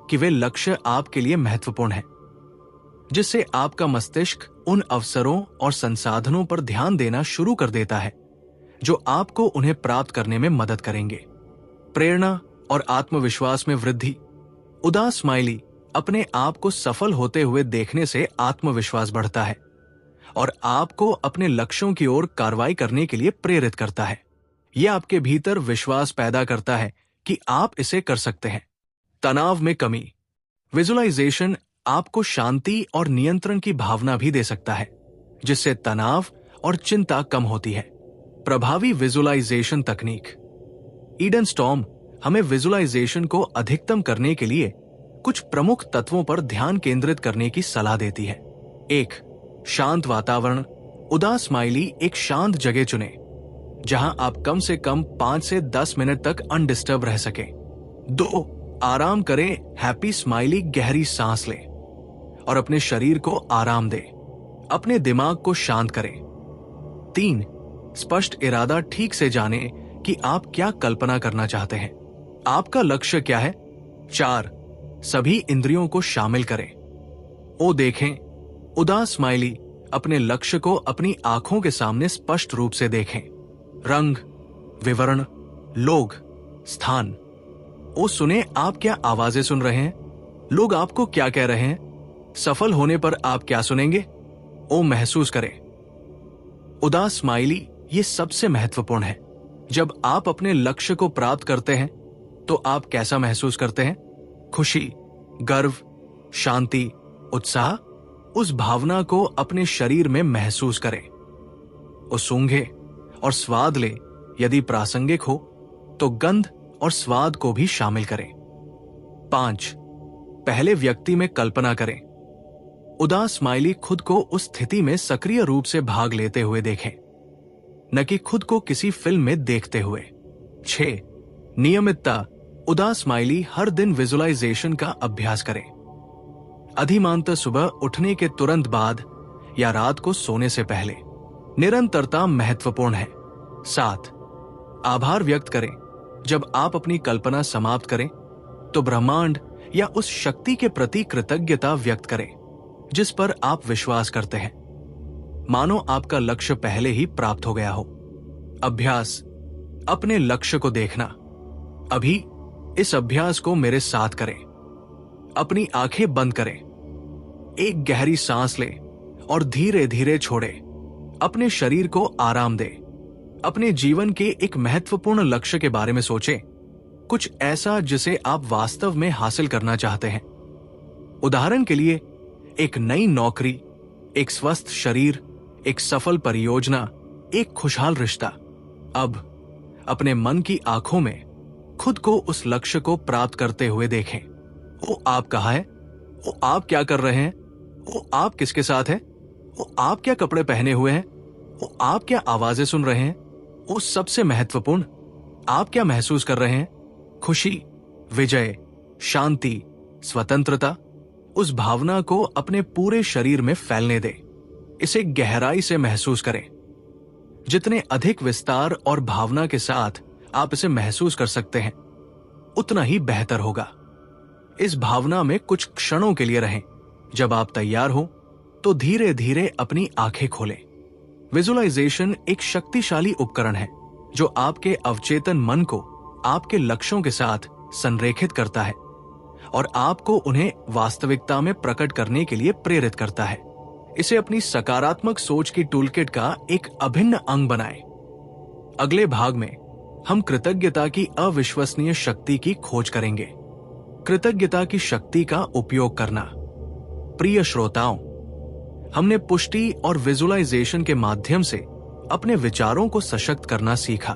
कि वे लक्ष्य आपके लिए महत्वपूर्ण है, जिससे आपका मस्तिष्क उन अवसरों और संसाधनों पर ध्यान देना शुरू कर देता है जो आपको उन्हें प्राप्त करने में मदद करेंगे। प्रेरणा और आत्मविश्वास में वृद्धि। उदास स्माइली अपने आप को सफल होते हुए देखने से आत्मविश्वास बढ़ता है और आपको अपने लक्ष्यों की ओर कार्रवाई करने के लिए प्रेरित करता है। यह आपके भीतर विश्वास पैदा करता है कि आप इसे कर सकते हैं। तनाव में कमी। विजुअलाइजेशन आपको शांति और नियंत्रण की भावना भी दे सकता है, जिससे तनाव और चिंता कम होती है। प्रभावी विजुअलाइजेशन तकनीक। ईडन स्टॉर्म हमें विजुअलाइजेशन को अधिकतम करने के लिए कुछ प्रमुख तत्वों पर ध्यान केंद्रित करने की सलाह देती है। 1. शांत वातावरण। उदास स्माइली एक शांत जगह चुनें, जहां आप कम से कम 5 से 10 मिनट तक अनडिस्टर्ब रह सकें। 2. आराम करें। हैप्पी स्माइली गहरी सांस लें और अपने शरीर को आराम दें। अपने दिमाग को शांत करें। 3. स्पष्ट इरादा। ठीक से जानें कि आप क्या कल्पना करना चाहते हैं, आपका लक्ष्य क्या है। 4. सभी इंद्रियों को शामिल करें। ओ देखें। उदास स्माइली अपने लक्ष्य को अपनी आंखों के सामने स्पष्ट रूप से देखें। रंग, विवरण, लोग, स्थान। ओ सुने, आप क्या आवाजें सुन रहे हैं, लोग आपको क्या कह रहे हैं, सफल होने पर आप क्या सुनेंगे। ओ महसूस करें। उदास स्माइली ये सबसे महत्वपूर्ण है। जब आप अपने लक्ष्य को प्राप्त करते हैं, तो आप कैसा महसूस करते हैं। खुशी, गर्व, शांति, उत्साह। उस भावना को अपने शरीर में महसूस करें। उस सूंघे और स्वाद ले, यदि प्रासंगिक हो तो गंध और स्वाद को भी शामिल करें। 5. पहले व्यक्ति में कल्पना करें। उदास स्माइली खुद को उस स्थिति में सक्रिय रूप से भाग लेते हुए देखें, न कि खुद को किसी फिल्म में देखते हुए। 6. नियमितता। उदास स्माइली हर दिन विजुअलाइजेशन का अभ्यास करें, अधिमानतः सुबह उठने के तुरंत बाद या रात को सोने से पहले। निरंतरता महत्वपूर्ण है। 7. आभार व्यक्त करें। जब आप अपनी कल्पना समाप्त करें, तो ब्रह्मांड या उस शक्ति के प्रति कृतज्ञता व्यक्त करें जिस पर आप विश्वास करते हैं, मानो आपका लक्ष्य पहले ही प्राप्त हो गया हो। अभ्यास, अपने लक्ष्य को देखना। अभी इस अभ्यास को मेरे साथ करें। अपनी आंखें बंद करें, एक गहरी सांस लें और धीरे धीरे छोड़ें। अपने शरीर को आराम दें। अपने जीवन के एक महत्वपूर्ण लक्ष्य के बारे में सोचें, कुछ ऐसा जिसे आप वास्तव में हासिल करना चाहते हैं। उदाहरण के लिए, एक नई नौकरी, एक स्वस्थ शरीर, एक सफल परियोजना, एक खुशहाल रिश्ता। अब अपने मन की आंखों में खुद को उस लक्ष्य को प्राप्त करते हुए देखें। वो आप कहाँ है? वो आप क्या कर रहे हैं? वो आप किसके साथ हैं? वो आप क्या कपड़े पहने हुए हैं? वो आप क्या आवाजें सुन रहे हैं? वो सबसे महत्वपूर्ण, आप क्या महसूस कर रहे हैं? खुशी, विजय, शांति, स्वतंत्रता। उस भावना को अपने पूरे शरीर में फैलने दें। इसे गहराई से महसूस करें। जितने अधिक विस्तार और भावना के साथ आप इसे महसूस कर सकते हैं, उतना ही बेहतर होगा। इस भावना में कुछ क्षणों के लिए रहें। जब आप तैयार हो तो धीरे धीरे अपनी आंखें खोलें। विजुअलाइजेशन एक शक्तिशाली उपकरण है जो आपके अवचेतन मन को आपके लक्ष्यों के साथ संरेखित करता है और आपको उन्हें वास्तविकता में प्रकट करने के लिए प्रेरित करता है। इसे अपनी सकारात्मक सोच की टूलकिट का एक अभिन्न अंग बनाएं। अगले भाग में हम कृतज्ञता की अविश्वसनीय शक्ति की खोज करेंगे। कृतज्ञता की शक्ति का उपयोग करना। प्रिय श्रोताओं, हमने पुष्टि और विजुअलाइजेशन के माध्यम से अपने विचारों को सशक्त करना सीखा।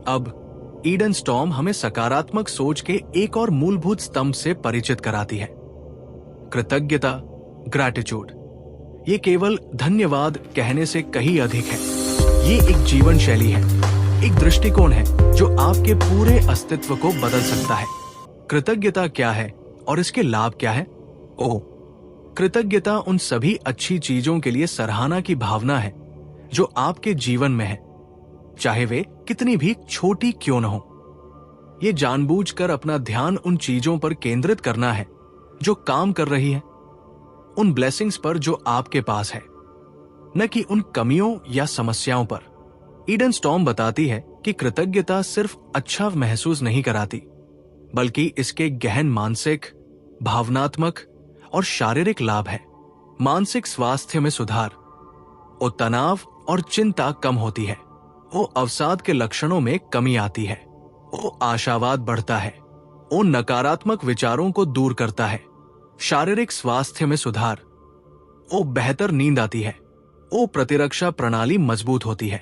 अब ईडन स्टॉर्म हमें सकारात्मक सोच के एक और मूलभूत स्तंभ से परिचित कराती है, कृतज्ञता, ग्रैटिट्यूड। ये केवल धन्यवाद कहने से कहीं अधिक है। ये एक जीवन शैली है, एक दृष्टिकोण है जो आपके पूरे अस्तित्व को बदल सकता है। कृतज्ञता क्या है और इसके लाभ क्या है? कृतज्ञता उन सभी अच्छी चीजों के लिए सराहना की भावना है जो आपके जीवन में है, चाहे वे कितनी भी छोटी क्यों न हो। ये जानबूझकर अपना ध्यान उन चीजों पर केंद्रित करना है जो काम कर रही है, उन ब्लेसिंग्स पर जो आपके पास है, न कि उन कमियों या समस्याओं पर। ईडन स्टॉर्म बताती है कि कृतज्ञता सिर्फ अच्छा महसूस नहीं कराती, बल्कि इसके गहन मानसिक, भावनात्मक और शारीरिक लाभ है। मानसिक स्वास्थ्य में सुधार, और तनाव और चिंता कम होती है। वो अवसाद के लक्षणों में कमी आती है। वो आशावाद बढ़ता है। वो नकारात्मक विचारों को दूर करता है। शारीरिक स्वास्थ्य में सुधार, वो बेहतर नींद आती है। वो प्रतिरक्षा प्रणाली मजबूत होती है।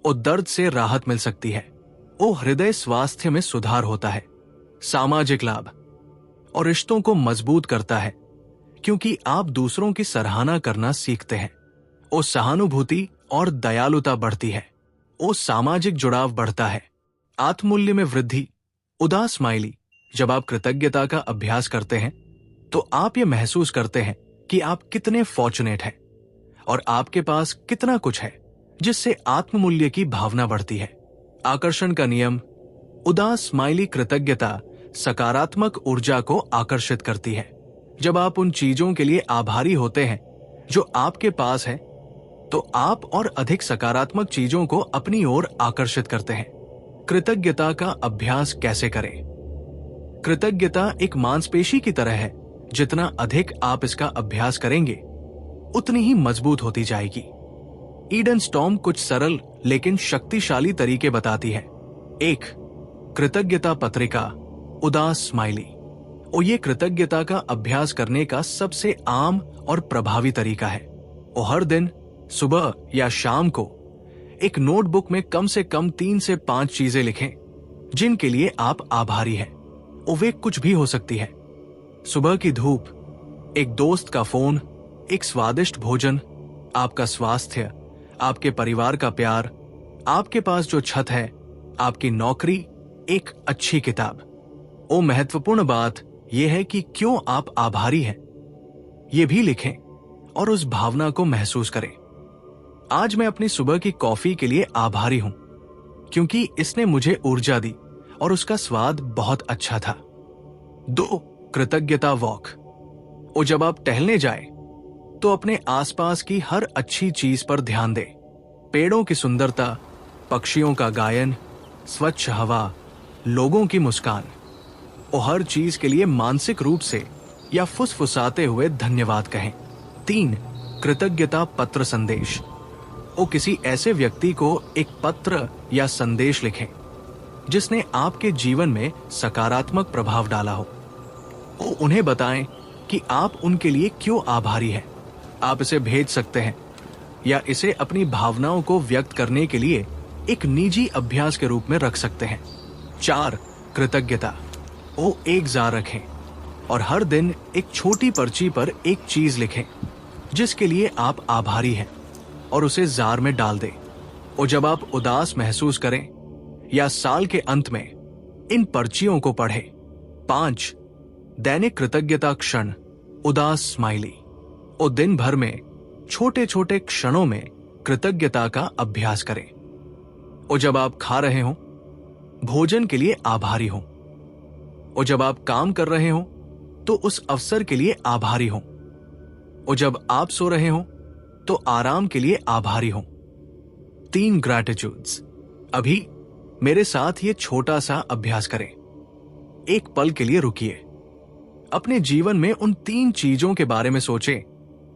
वो दर्द से राहत मिल सकती है। वो हृदय स्वास्थ्य में सुधार होता है। सामाजिक लाभ, और रिश्तों को मजबूत करता है क्योंकि आप दूसरों की सराहना करना सीखते हैं। वो सहानुभूति और दयालुता बढ़ती है। वो सामाजिक जुड़ाव बढ़ता है। आत्ममूल्य में वृद्धि, उदास स्माइली। जब आप कृतज्ञता का अभ्यास करते हैं तो आप ये महसूस करते हैं कि आप कितने फॉर्चुनेट हैं और आपके पास कितना कुछ है, जिससे आत्ममूल्य की भावना बढ़ती है। आकर्षण का नियम, उदास स्माइली कृतज्ञता सकारात्मक ऊर्जा को आकर्षित करती है। जब आप उन चीजों के लिए आभारी होते हैं जो आपके पास है, तो आप और अधिक सकारात्मक चीजों को अपनी ओर आकर्षित करते हैं। कृतज्ञता का अभ्यास कैसे करें? कृतज्ञता एक मांसपेशी की तरह है। जितना अधिक आप इसका अभ्यास करेंगे, उतनी ही मजबूत होती जाएगी। ईडन स्टॉर्म कुछ सरल लेकिन शक्तिशाली तरीके बताती है। 1. कृतज्ञता पत्रिका, उदास स्माइली। और ये कृतज्ञता का अभ्यास करने का सबसे आम और प्रभावी तरीका है। वो हर दिन सुबह या शाम को एक नोटबुक में कम से कम 3 से 5 चीजें लिखें जिनके लिए आप आभारी हैं। और वे कुछ भी हो सकती है। सुबह की धूप, एक दोस्त का फोन, एक स्वादिष्ट भोजन, आपका स्वास्थ्य, आपके परिवार का प्यार, आपके पास जो छत है, आपकी नौकरी, एक अच्छी किताब। वो महत्वपूर्ण बात यह है कि क्यों आप आभारी हैं, ये भी लिखें और उस भावना को महसूस करें। आज मैं अपनी सुबह की कॉफी के लिए आभारी हूं क्योंकि इसने मुझे ऊर्जा दी और उसका स्वाद बहुत अच्छा था। 2. कृतज्ञता वॉक। और जब आप टहलने जाएं, तो अपने आसपास की हर अच्छी चीज पर ध्यान दें। पेड़ों की सुंदरता, पक्षियों का गायन, स्वच्छ हवा, लोगों की मुस्कान, और हर चीज के लिए मानसिक रूप से या फुसफुसाते हुए धन्यवाद कहें। 3. कृतज्ञता पत्र संदेश। ओ किसी ऐसे व्यक्ति को एक पत्र या संदेश लिखें जिसने आपके जीवन में सकारात्मक प्रभाव डाला हो। ओ उन्हें बताएं कि आप उनके लिए क्यों आभारी हैं। आप इसे भेज सकते हैं या इसे अपनी भावनाओं को व्यक्त करने के लिए एक निजी अभ्यास के रूप में रख सकते हैं। 4. कृतज्ञता। ओ एक जार रखें और हर दिन एक छोटी पर्ची पर एक चीज लिखें जिसके लिए आप आभारी हैं और उसे जार में डाल दें। और जब आप उदास महसूस करें या साल के अंत में इन पर्चियों को पढ़ें। 5. दैनिक कृतज्ञता क्षण, उदास स्माइली। और दिन भर में छोटे छोटे क्षणों में कृतज्ञता का अभ्यास करें। और जब आप खा रहे हो, भोजन के लिए आभारी हो। और जब आप काम कर रहे हो तो उस अवसर के लिए आभारी हो। और जब आप सो रहे हो तो आराम के लिए आभारी हो। 3 ग्रैटिट्यूड्स। अभी मेरे साथ ये छोटा सा अभ्यास करें। एक पल के लिए रुकिए। अपने जीवन में उन 3 चीजों के बारे में सोचें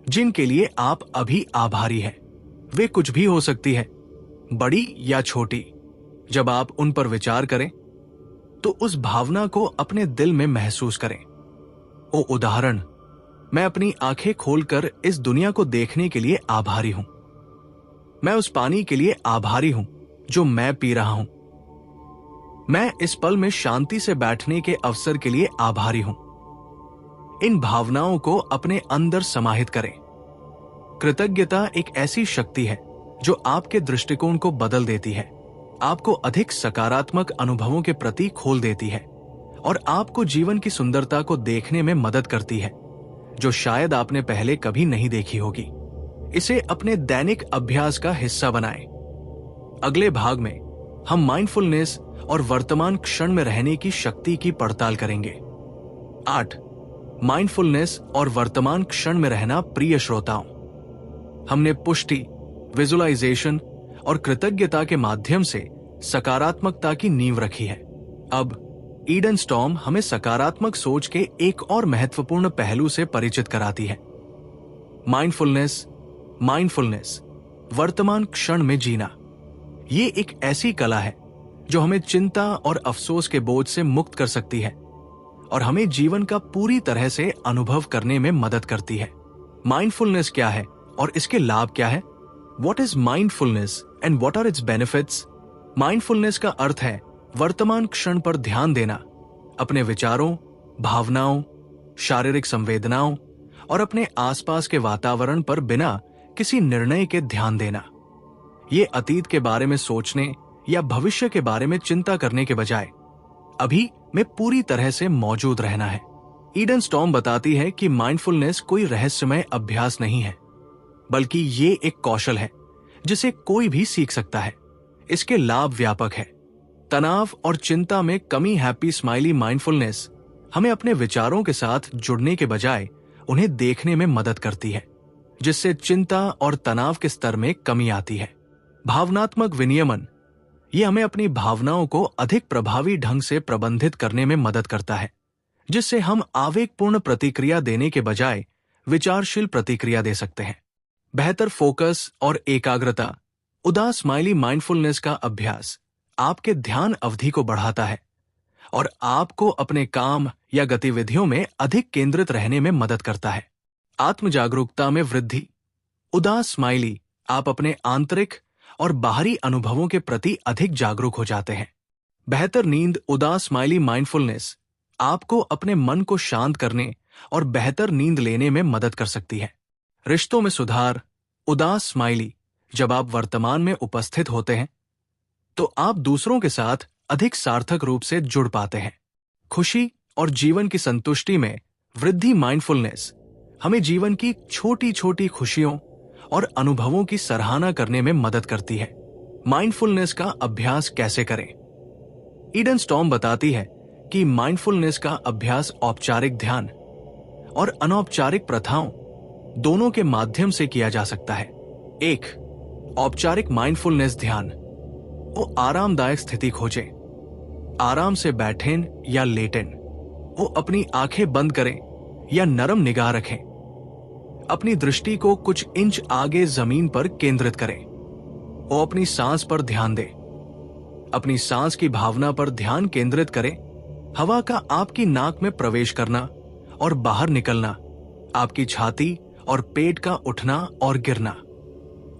जिनके लिए आप अभी आभारी हैं। वे कुछ भी हो सकती है, बड़ी या छोटी। जब आप उन पर विचार करें तो उस भावना को अपने दिल में महसूस करें। ओ उदाहरण, मैं अपनी आंखें खोलकर इस दुनिया को देखने के लिए आभारी हूं। मैं उस पानी के लिए आभारी हूं जो मैं पी रहा हूं। मैं इस पल में शांति से बैठने के अवसर के लिए आभारी हूं। इन भावनाओं को अपने अंदर समाहित करें। कृतज्ञता एक ऐसी शक्ति है जो आपके दृष्टिकोण को बदल देती है, आपको अधिक सकारात्मक अनुभवों के प्रति खोल देती है और आपको जीवन की सुंदरता को देखने में मदद करती है जो शायद आपने पहले कभी नहीं देखी होगी। इसे अपने दैनिक अभ्यास का हिस्सा बनाएं। अगले भाग में हम माइंडफुलनेस और वर्तमान क्षण में रहने की शक्ति की पड़ताल करेंगे। 8. माइंडफुलनेस और वर्तमान क्षण में रहना। प्रिय श्रोताओं, हमने पुष्टि, विजुअलाइजेशन और कृतज्ञता के माध्यम से सकारात्मकता की नींव रखी है। अब ईडन स्टॉर्म हमें सकारात्मक सोच के एक और महत्वपूर्ण पहलू से परिचित कराती है। माइंडफुलनेस। वर्तमान क्षण में जीना। ये एक ऐसी कला है जो हमें चिंता और अफसोस के बोझ से मुक्त कर सकती है और हमें जीवन का पूरी तरह से अनुभव करने में मदद करती है। माइंडफुलनेस क्या है और इसके लाभ क्या है? What is mindfulness and what are its benefits? Mindfulness का अर्थ है वर्तमान क्षण पर ध्यान देना, अपने विचारों, भावनाओं, शारीरिक संवेदनाओं और अपने आसपास के वातावरण पर बिना किसी निर्णय के ध्यान देना। ये अतीत के बारे में सोचने या भविष्य के बारे में चिंता करने के बजाय अभी में पूरी तरह से मौजूद रहना है। ईडन स्टॉर्म बताती है कि माइंडफुलनेस कोई रहस्यमय अभ्यास नहीं है, बल्कि ये एक कौशल है जिसे कोई भी सीख सकता है। इसके लाभ व्यापक है। तनाव और चिंता में कमी। हैप्पी स्माइली माइंडफुलनेस हमें अपने विचारों के साथ जुड़ने के बजाय उन्हें देखने में मदद करती है, जिससे चिंता और तनाव के स्तर में कमी आती है। भावनात्मक विनियमन, ये हमें अपनी भावनाओं को अधिक प्रभावी ढंग से प्रबंधित करने में मदद करता है, जिससे हम आवेगपूर्ण प्रतिक्रिया देने के बजाय विचारशील प्रतिक्रिया दे सकते हैं। बेहतर फोकस और एकाग्रता। उदास स्माइली माइंडफुलनेस का अभ्यास आपके ध्यान अवधि को बढ़ाता है और आपको अपने काम या गतिविधियों में अधिक केंद्रित रहने में मदद करता है। आत्म जागरूकता में वृद्धि। उदास स्माइली आप अपने आंतरिक और बाहरी अनुभवों के प्रति अधिक जागरूक हो जाते हैं। बेहतर नींद। उदास स्माइली माइंडफुलनेस आपको अपने मन को शांत करने और बेहतर नींद लेने में मदद कर सकती है। रिश्तों में सुधार। उदास स्माइली जब आप वर्तमान में उपस्थित होते हैं तो आप दूसरों के साथ अधिक सार्थक रूप से जुड़ पाते हैं। खुशी और जीवन की संतुष्टि में वृद्धि। माइंडफुलनेस हमें जीवन की छोटी छोटी खुशियों और अनुभवों की सराहना करने में मदद करती है। माइंडफुलनेस का अभ्यास कैसे करें? ईडन स्टॉर्म बताती है कि माइंडफुलनेस का अभ्यास औपचारिक ध्यान और अनौपचारिक प्रथाओं दोनों के माध्यम से किया जा सकता है। एक, औपचारिक माइंडफुलनेस ध्यान। वो आरामदायक स्थिति खोजें। आराम से बैठें या लेटें। वो अपनी आंखें बंद करें या नरम निगाह रखें। अपनी दृष्टि को कुछ इंच आगे जमीन पर केंद्रित करें। वो अपनी सांस पर ध्यान दें। अपनी सांस की भावना पर ध्यान केंद्रित करें। हवा का आपकी नाक में प्रवेश करना और बाहर निकलना, आपकी छाती और पेट का उठना और गिरना।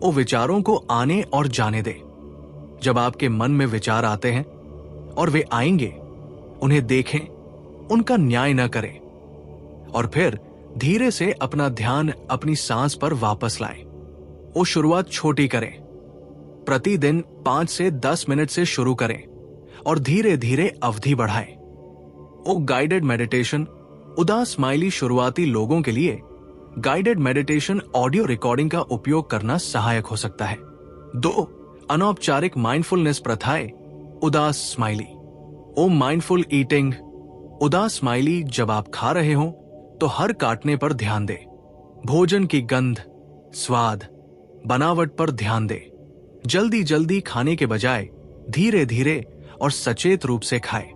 वो विचारों को आने और जाने दें। जब आपके मन में विचार आते हैं और वे आएंगे, उन्हें देखें, उनका न्याय न करें और फिर धीरे से अपना ध्यान अपनी सांस पर वापस लाएं। वो शुरुआत छोटी करें। प्रतिदिन 5 से 10 मिनट से शुरू करें और धीरे धीरे अवधि बढ़ाएं। वो गाइडेड मेडिटेशन। उदास स्माइली शुरुआती लोगों के लिए गाइडेड मेडिटेशन ऑडियो रिकॉर्डिंग का उपयोग करना सहायक हो सकता है। 2, अनौपचारिक माइंडफुलनेस प्रथाएं। उदास स्माइली। ओम माइंडफुल ईटिंग। उदास स्माइली, जब आप खा रहे हो तो हर काटने पर ध्यान दें। भोजन की गंध, स्वाद, बनावट पर ध्यान दें। जल्दी जल्दी खाने के बजाय धीरे धीरे और सचेत रूप से खाएं।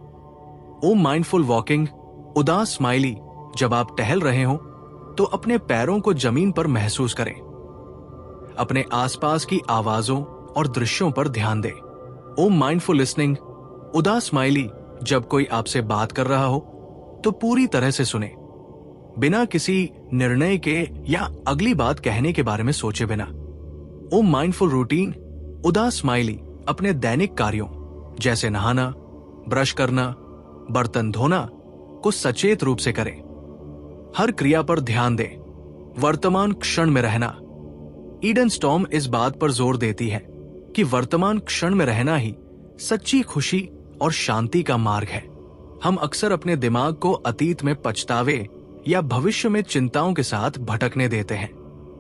ओम माइंडफुल वॉकिंग। उदास स्माइली, जब आप टहल रहे हो तो अपने पैरों को जमीन पर महसूस करें। अपने आसपास की आवाजों और दृश्यों पर ध्यान दें। ओम माइंडफुल लिसनिंग। उदास स्माइली, जब कोई आपसे बात कर रहा हो तो पूरी तरह से सुने, बिना किसी निर्णय के या अगली बात कहने के बारे में सोचे बिना। ओम माइंडफुल रूटीन। उदास स्माइली अपने दैनिक कार्यों जैसे नहाना, ब्रश करना, बर्तन धोना को सचेत रूप से करें। हर क्रिया पर ध्यान दें। वर्तमान क्षण में रहना। ईडन स्टॉर्म इस बात पर जोर देती है कि वर्तमान क्षण में रहना ही सच्ची खुशी और शांति का मार्ग है। हम अक्सर अपने दिमाग को अतीत में पछतावे या भविष्य में चिंताओं के साथ भटकने देते हैं।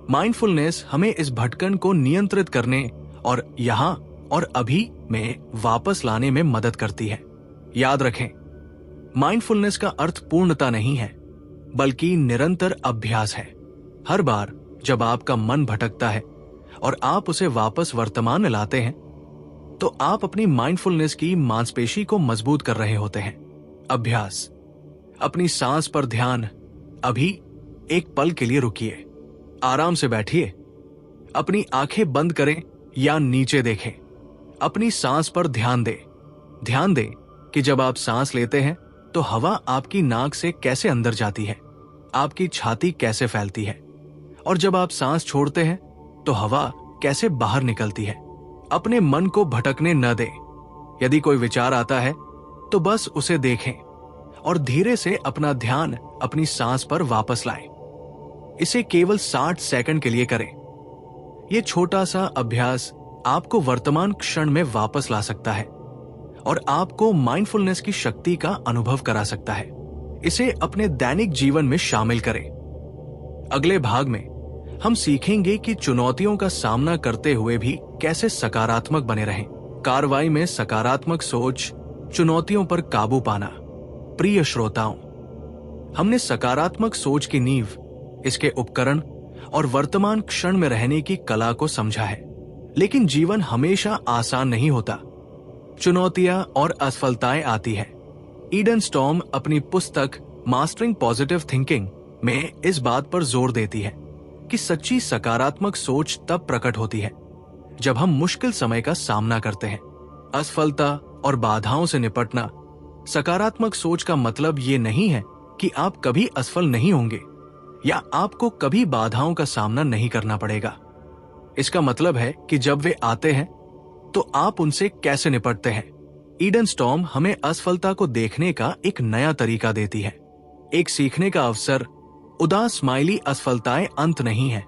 माइंडफुलनेस हमें इस भटकन को नियंत्रित करने और यहाँ और अभी में वापस लाने में मदद करती है। याद रखें, माइंडफुलनेस का अर्थ पूर्णता नहीं है, बल्कि निरंतर अभ्यास है। हर बार जब आपका मन भटकता है और आप उसे वापस वर्तमान में लाते हैं, तो आप अपनी माइंडफुलनेस की मांसपेशी को मजबूत कर रहे होते हैं। अभ्यास। अपनी सांस पर ध्यान। अभी एक पल के लिए रुकिए। आराम से बैठिए। अपनी आंखें बंद करें या नीचे देखें। अपनी सांस पर ध्यान दें। ध्यान दें कि जब आप सांस लेते हैं तो हवा आपकी नाक से कैसे अंदर जाती है, आपकी छाती कैसे फैलती है, और जब आप सांस छोड़ते हैं तो हवा कैसे बाहर निकलती है। अपने मन को भटकने न दें। यदि कोई विचार आता है तो बस उसे देखें और धीरे से अपना ध्यान अपनी सांस पर वापस लाएं। इसे केवल 60 सेकंड के लिए करें। यह छोटा सा अभ्यास आपको वर्तमान क्षण में वापस ला सकता है और आपको माइंडफुलनेस की शक्ति का अनुभव करा सकता है। इसे अपने दैनिक जीवन में शामिल करें। अगले भाग में हम सीखेंगे कि चुनौतियों का सामना करते हुए भी कैसे सकारात्मक बने रहें। कार्रवाई में सकारात्मक सोच, चुनौतियों पर काबू पाना। प्रिय श्रोताओं, हमने सकारात्मक सोच की नींव, इसके उपकरण और वर्तमान क्षण में रहने की कला को समझा है। लेकिन जीवन हमेशा आसान नहीं होता। चुनौतियां और असफलताएं आती है। ईडन स्टॉर्म अपनी पुस्तक मास्टरिंग पॉजिटिव थिंकिंग में इस बात पर जोर देती है कि सच्ची सकारात्मक सोच तब प्रकट होती है जब हम मुश्किल समय का सामना करते हैं। असफलता और बाधाओं से निपटना। सकारात्मक सोच का मतलब ये नहीं है कि आप कभी असफल नहीं होंगे या आपको कभी बाधाओं का सामना नहीं करना पड़ेगा। इसका मतलब है कि जब वे आते हैं तो आप उनसे कैसे निपटते हैं। ईडन स्टॉर्म हमें असफलता को देखने का एक नया तरीका देती है, एक सीखने का अवसर। उदास स्माइली असफलताएं अंत नहीं है,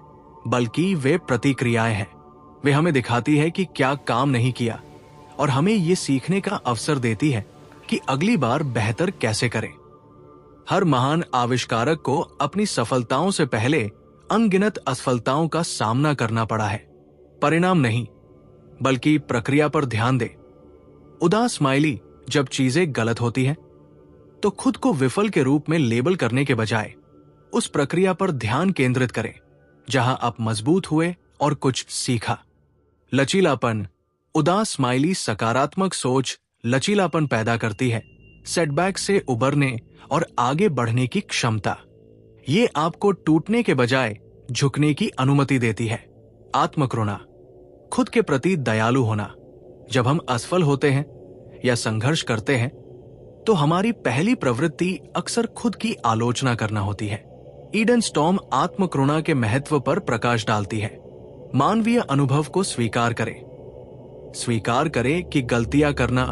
बल्कि वे प्रतिक्रियाएं हैं। वे हमें दिखाती है कि क्या काम नहीं किया और हमें ये सीखने का अवसर देती है कि अगली बार बेहतर कैसे करें। हर महान आविष्कारक को अपनी सफलताओं से पहले अनगिनत असफलताओं का सामना करना पड़ा है। परिणाम नहीं, बल्कि प्रक्रिया पर ध्यान दे। उदास स्माइली, जब चीजें गलत होती हैं तो खुद को विफल के रूप में लेबल करने के बजाय उस प्रक्रिया पर ध्यान केंद्रित करें जहां आप मजबूत हुए और कुछ सीखा। लचीलापन। उदास स्माइली सकारात्मक सोच लचीलापन पैदा करती है, सेटबैक से उबरने और आगे बढ़ने की क्षमता। ये आपको टूटने के बजाय झुकने की अनुमति देती है। आत्मकरुणा। खुद के प्रति दयालु होना। जब हम असफल होते हैं या संघर्ष करते हैं तो हमारी पहली प्रवृत्ति अक्सर खुद की आलोचना करना होती है। ईडन स्टॉर्म आत्मकरुणा के महत्व पर प्रकाश डालती है। मानवीय अनुभव को स्वीकार करें। स्वीकार करें कि गलतियां करना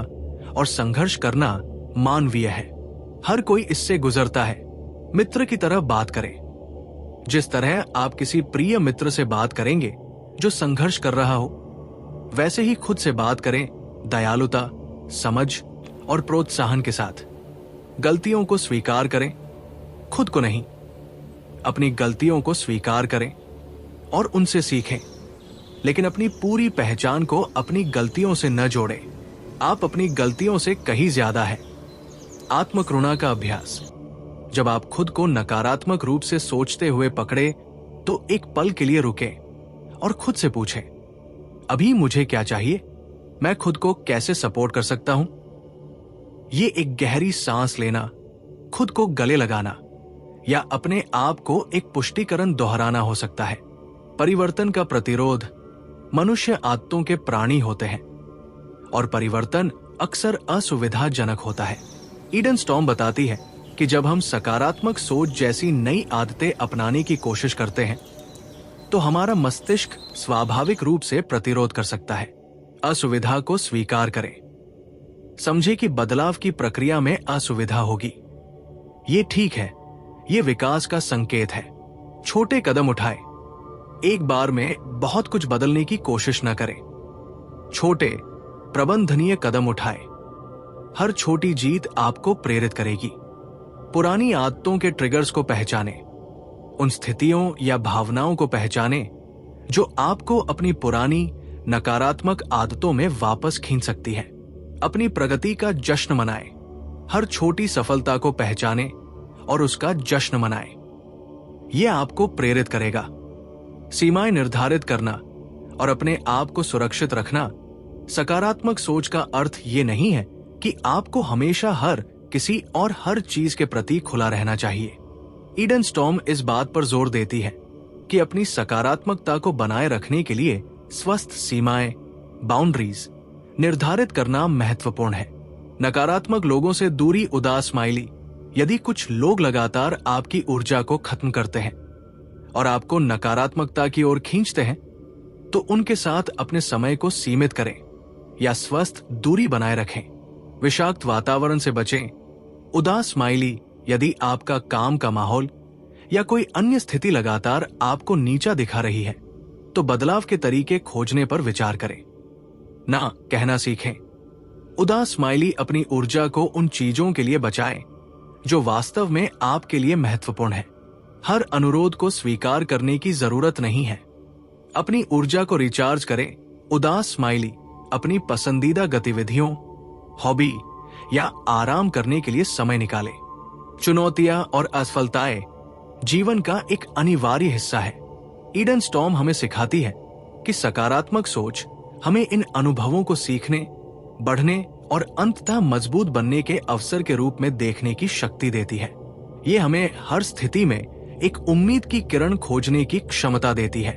और संघर्ष करना मानवीय है। हर कोई इससे गुजरता है। मित्र की तरह बात करें। जिस तरह आप किसी प्रिय मित्र से बात करेंगे जो संघर्ष कर रहा हो, वैसे ही खुद से बात करें, दयालुता, समझ और प्रोत्साहन के साथ। गलतियों को स्वीकार करें, खुद को नहीं। अपनी गलतियों को स्वीकार करें और उनसे सीखें, लेकिन अपनी पूरी पहचान को अपनी गलतियों से न जोड़ें। आप अपनी गलतियों से कहीं ज्यादा है। आत्मकरुणा का अभ्यास। जब आप खुद को नकारात्मक रूप से सोचते हुए पकड़े तो एक पल के लिए रुकें और खुद से पूछें, अभी मुझे क्या चाहिए? मैं खुद को कैसे सपोर्ट कर सकता हूं? ये एक गहरी सांस लेना, खुद को गले लगाना या अपने आप को एक पुष्टिकरण दोहराना हो सकता है। परिवर्तन का प्रतिरोध। मनुष्य आदतों के प्राणी होते हैं और परिवर्तन अक्सर असुविधाजनक होता है। ईडन स्टॉर्म बताती है कि जब हम सकारात्मक सोच जैसी नई आदतें अपनाने की कोशिश करते हैं तो हमारा मस्तिष्क स्वाभाविक रूप से प्रतिरोध कर सकता है। असुविधा को स्वीकार करें। समझे कि बदलाव की प्रक्रिया में असुविधा होगी। ये ठीक है, ये विकास का संकेत है। छोटे कदम उठाएं। एक बार में बहुत कुछ बदलने की कोशिश न करें। छोटे प्रबंधनीय कदम उठाएं। हर छोटी जीत आपको प्रेरित करेगी। पुरानी आदतों के ट्रिगर्स को पहचानें। उन स्थितियों या भावनाओं को पहचानें जो आपको अपनी पुरानी नकारात्मक आदतों में वापस खींच सकती है। अपनी प्रगति का जश्न मनाएं। हर छोटी सफलता को पहचानें और उसका जश्न मनाएं। यह आपको प्रेरित करेगा। सीमाएं निर्धारित करना और अपने आप को सुरक्षित रखना। सकारात्मक सोच का अर्थ ये नहीं है कि आपको हमेशा हर किसी और हर चीज के प्रति खुला रहना चाहिए। ईडन स्टॉर्म इस बात पर जोर देती है कि अपनी सकारात्मकता को बनाए रखने के लिए स्वस्थ सीमाएं, बाउंड्रीज निर्धारित करना महत्वपूर्ण है। नकारात्मक लोगों से दूरी। उदास स्माइली। यदि कुछ लोग लगातार आपकी ऊर्जा को खत्म करते हैं और आपको नकारात्मकता की ओर खींचते हैं तो उनके साथ अपने समय को सीमित करें या स्वस्थ दूरी बनाए रखें। विषाक्त वातावरण से बचें। उदास स्माइली। यदि आपका काम का माहौल या कोई अन्य स्थिति लगातार आपको नीचा दिखा रही है तो बदलाव के तरीके खोजने पर विचार करें। ना कहना सीखें। उदास स्माइली अपनी ऊर्जा को उन चीजों के लिए बचाएं जो वास्तव में आपके लिए महत्वपूर्ण है। हर अनुरोध को स्वीकार करने की जरूरत नहीं है। अपनी ऊर्जा को रिचार्ज करें। उदास स्माइली अपनी पसंदीदा गतिविधियों, हॉबी या आराम करने के लिए समय निकालें। चुनौतियां और असफलताएं जीवन का एक अनिवार्य हिस्सा है। ईडन स्टॉर्म हमें सिखाती है कि सकारात्मक सोच हमें इन अनुभवों को सीखने, बढ़ने और अंततः मजबूत बनने के अवसर के रूप में देखने की शक्ति देती है। ये हमें हर स्थिति में एक उम्मीद की किरण खोजने की क्षमता देती है।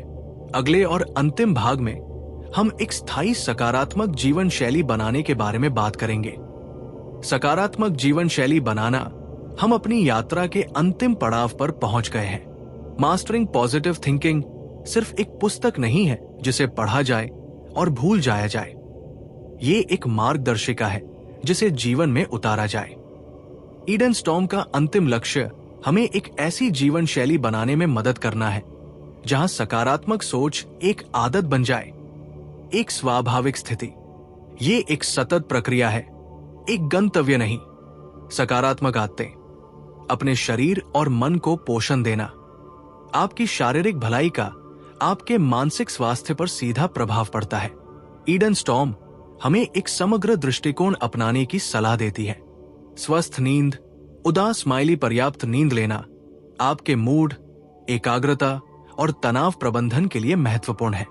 अगले और अंतिम भाग में हम एक स्थायी सकारात्मक जीवन शैली बनाने के बारे में बात करेंगे। सकारात्मक जीवन शैली बनाना। हम अपनी यात्रा के अंतिम पड़ाव पर पहुंच गए हैं। मास्टरिंग पॉजिटिव थिंकिंग सिर्फ एक पुस्तक नहीं है जिसे पढ़ा जाए और भूल जाया जाए। ये एक मार्गदर्शिका है जिसे जीवन में उतारा जाए। ईडन स्टॉर्म का अंतिम लक्ष्य हमें एक ऐसी जीवन शैली बनाने में मदद करना है जहां सकारात्मक सोच एक आदत बन जाए, एक स्वाभाविक स्थिति। ये एक सतत प्रक्रिया है, एक गंतव्य नहीं। सकारात्मक आदतें। अपने शरीर और मन को पोषण देना। आपकी शारीरिक भलाई का आपके मानसिक स्वास्थ्य पर सीधा प्रभाव पड़ता है। ईडन स्टॉर्म हमें एक समग्र दृष्टिकोण अपनाने की सलाह देती है। स्वस्थ नींद, उदास स्माइली पर्याप्त नींद लेना आपके मूड, एकाग्रता और तनाव प्रबंधन के लिए महत्वपूर्ण है।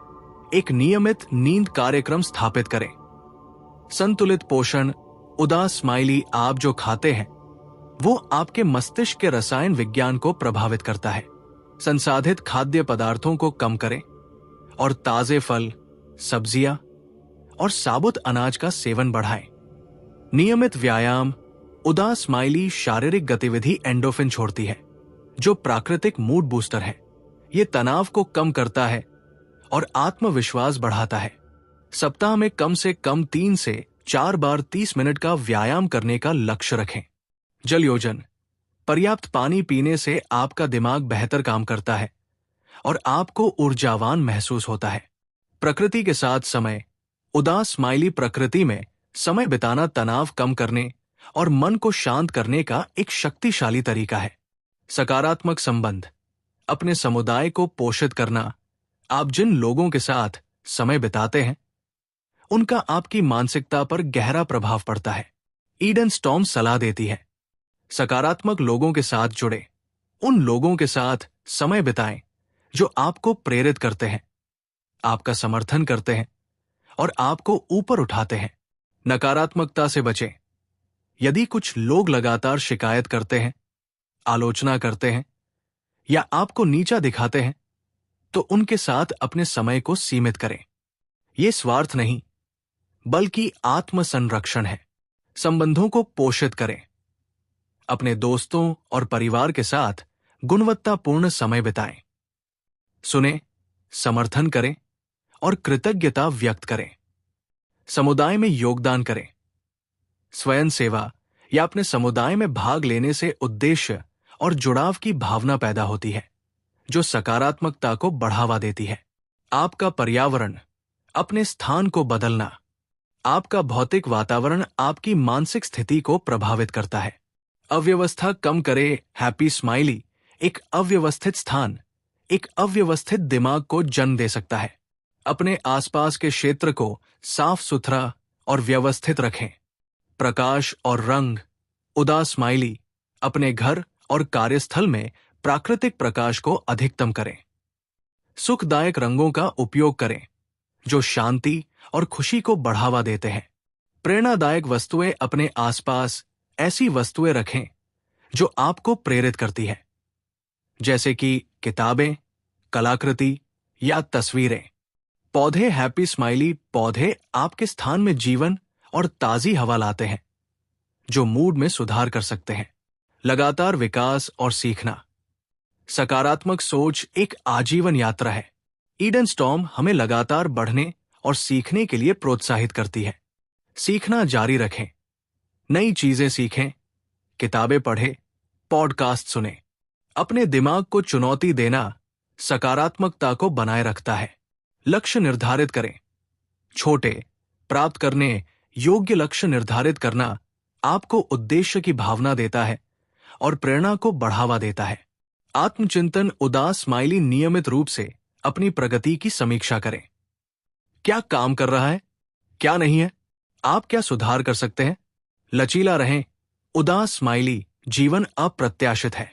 एक नियमित नींद कार्यक्रम स्थापित करें। संतुलित पोषण। उदास स्माइली आप जो खाते हैं वो आपके मस्तिष्क के रसायन विज्ञान को प्रभावित करता है। संसाधित खाद्य पदार्थों को कम करें और ताजे फल, सब्जियां और साबुत अनाज का सेवन बढ़ाएं। नियमित व्यायाम। उदास स्माइली शारीरिक गतिविधि एंडोर्फिन छोड़ती है, जो प्राकृतिक मूड बूस्टर है। यह तनाव को कम करता है और आत्मविश्वास बढ़ाता है। सप्ताह में कम से कम 3 से 4 बार 30 मिनट का व्यायाम करने का लक्ष्य रखें। जल योजन। पर्याप्त पानी पीने से आपका दिमाग बेहतर काम करता है और आपको ऊर्जावान महसूस होता है। प्रकृति के साथ समय। उदास स्माइली प्रकृति में समय बिताना तनाव कम करने और मन को शांत करने का एक शक्तिशाली तरीका है। सकारात्मक संबंध। अपने समुदाय को पोषित करना। आप जिन लोगों के साथ समय बिताते हैं उनका आपकी मानसिकता पर गहरा प्रभाव पड़ता है। ईडन स्टॉर्म सलाह देती है, सकारात्मक लोगों के साथ जुड़े। उन लोगों के साथ समय बिताएं जो आपको प्रेरित करते हैं, आपका समर्थन करते हैं और आपको ऊपर उठाते हैं। नकारात्मकता से बचें। यदि कुछ लोग लगातार शिकायत करते हैं, आलोचना करते हैं या आपको नीचा दिखाते हैं तो उनके साथ अपने समय को सीमित करें। यह स्वार्थ नहीं बल्कि आत्मसंरक्षण है। संबंधों को पोषित करें। अपने दोस्तों और परिवार के साथ गुणवत्तापूर्ण समय बिताएं। सुनें, समर्थन करें और कृतज्ञता व्यक्त करें। समुदाय में योगदान करें। स्वयं सेवा या अपने समुदाय में भाग लेने से उद्देश्य और जुड़ाव की भावना पैदा होती है, जो सकारात्मकता को बढ़ावा देती है। आपका पर्यावरण। अपने स्थान को बदलना। आपका भौतिक वातावरण आपकी मानसिक स्थिति को प्रभावित करता है। अव्यवस्था कम करे। हैप्पी स्माइली एक अव्यवस्थित स्थान एक अव्यवस्थित दिमाग को जन्म दे सकता है। अपने आसपास के क्षेत्र को साफ सुथरा और व्यवस्थित रखें। प्रकाश और रंग। उदास स्माइली अपने घर और कार्यस्थल में प्राकृतिक प्रकाश को अधिकतम करें। सुखदायक रंगों का उपयोग करें जो शांति और खुशी को बढ़ावा देते हैं। प्रेरणादायक वस्तुएं अपने आसपास ऐसी वस्तुएं रखें जो आपको प्रेरित करती है, जैसे कि किताबें, कलाकृति या तस्वीरें। पौधे। हैप्पी स्माइली पौधे आपके स्थान में जीवन और ताजी हवा लाते हैं, जो मूड में सुधार कर सकते हैं। लगातार विकास और सीखना। सकारात्मक सोच एक आजीवन यात्रा है। ईडन स्टॉर्म हमें लगातार बढ़ने और सीखने के लिए प्रोत्साहित करती है। सीखना जारी रखें। नई चीजें सीखें, किताबें पढ़ें, पॉडकास्ट सुनें। अपने दिमाग को चुनौती देना सकारात्मकता को बनाए रखता है। लक्ष्य निर्धारित करें। छोटे, प्राप्त करने योग्य लक्ष्य निर्धारित करना आपको उद्देश्य की भावना देता है और प्रेरणा को बढ़ावा देता है। आत्मचिंतन। उदास स्माइली नियमित रूप से अपनी प्रगति की समीक्षा करें। क्या काम कर रहा है, क्या नहीं है, आप क्या सुधार कर सकते हैं। लचीला रहें। उदास स्माइली जीवन अप्रत्याशित है।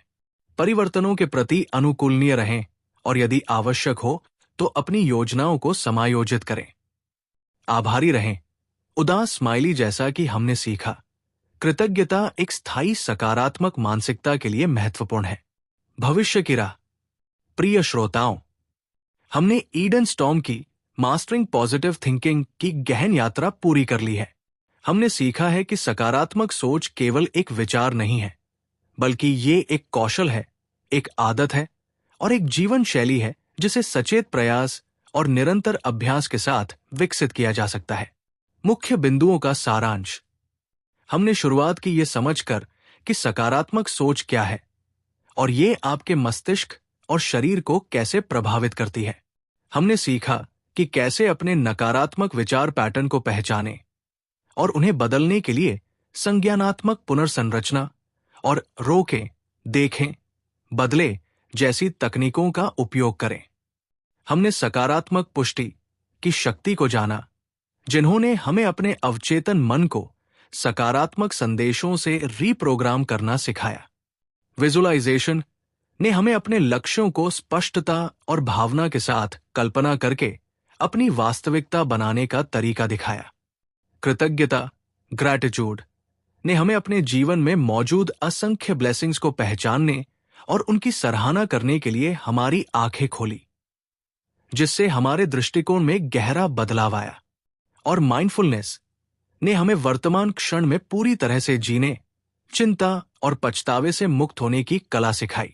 परिवर्तनों के प्रति अनुकूलनीय रहें और यदि आवश्यक हो तो अपनी योजनाओं को समायोजित करें। आभारी रहें। उदास स्माइली जैसा कि हमने सीखा, कृतज्ञता एक स्थायी सकारात्मक मानसिकता के लिए महत्वपूर्ण है। भविष्य की राह। प्रिय श्रोताओं, हमने ईडन स्टॉर्म की मास्टरिंग पॉजिटिव थिंकिंग की गहन यात्रा पूरी कर ली है। हमने सीखा है कि सकारात्मक सोच केवल एक विचार नहीं है, बल्कि ये एक कौशल है, एक आदत है और एक जीवन शैली है जिसे सचेत प्रयास और निरंतर अभ्यास के साथ विकसित किया जा सकता है। मुख्य बिंदुओं का सारांश। हमने शुरुआत की ये समझकर कि सकारात्मक सोच क्या है और ये आपके मस्तिष्क और शरीर को कैसे प्रभावित करती है। हमने सीखा कि कैसे अपने नकारात्मक विचार पैटर्न को पहचानें और उन्हें बदलने के लिए संज्ञानात्मक पुनर्संरचना और रोकें, देखें, बदले जैसी तकनीकों का उपयोग करें। हमने सकारात्मक पुष्टि की शक्ति को जाना, जिन्होंने हमें अपने अवचेतन मन को सकारात्मक संदेशों से रीप्रोग्राम करना सिखाया। विजुअलाइजेशन ने हमें अपने लक्ष्यों को स्पष्टता और भावना के साथ कल्पना करके अपनी वास्तविकता बनाने का तरीका दिखाया। कृतज्ञता ग्रैटिट्यूड ने हमें अपने जीवन में मौजूद असंख्य ब्लेसिंग्स को पहचानने और उनकी सराहना करने के लिए हमारी आंखें खोली, जिससे हमारे दृष्टिकोण में गहरा बदलाव आया। और माइंडफुलनेस ने हमें वर्तमान क्षण में पूरी तरह से जीने, चिंता और पछतावे से मुक्त होने की कला सिखाई।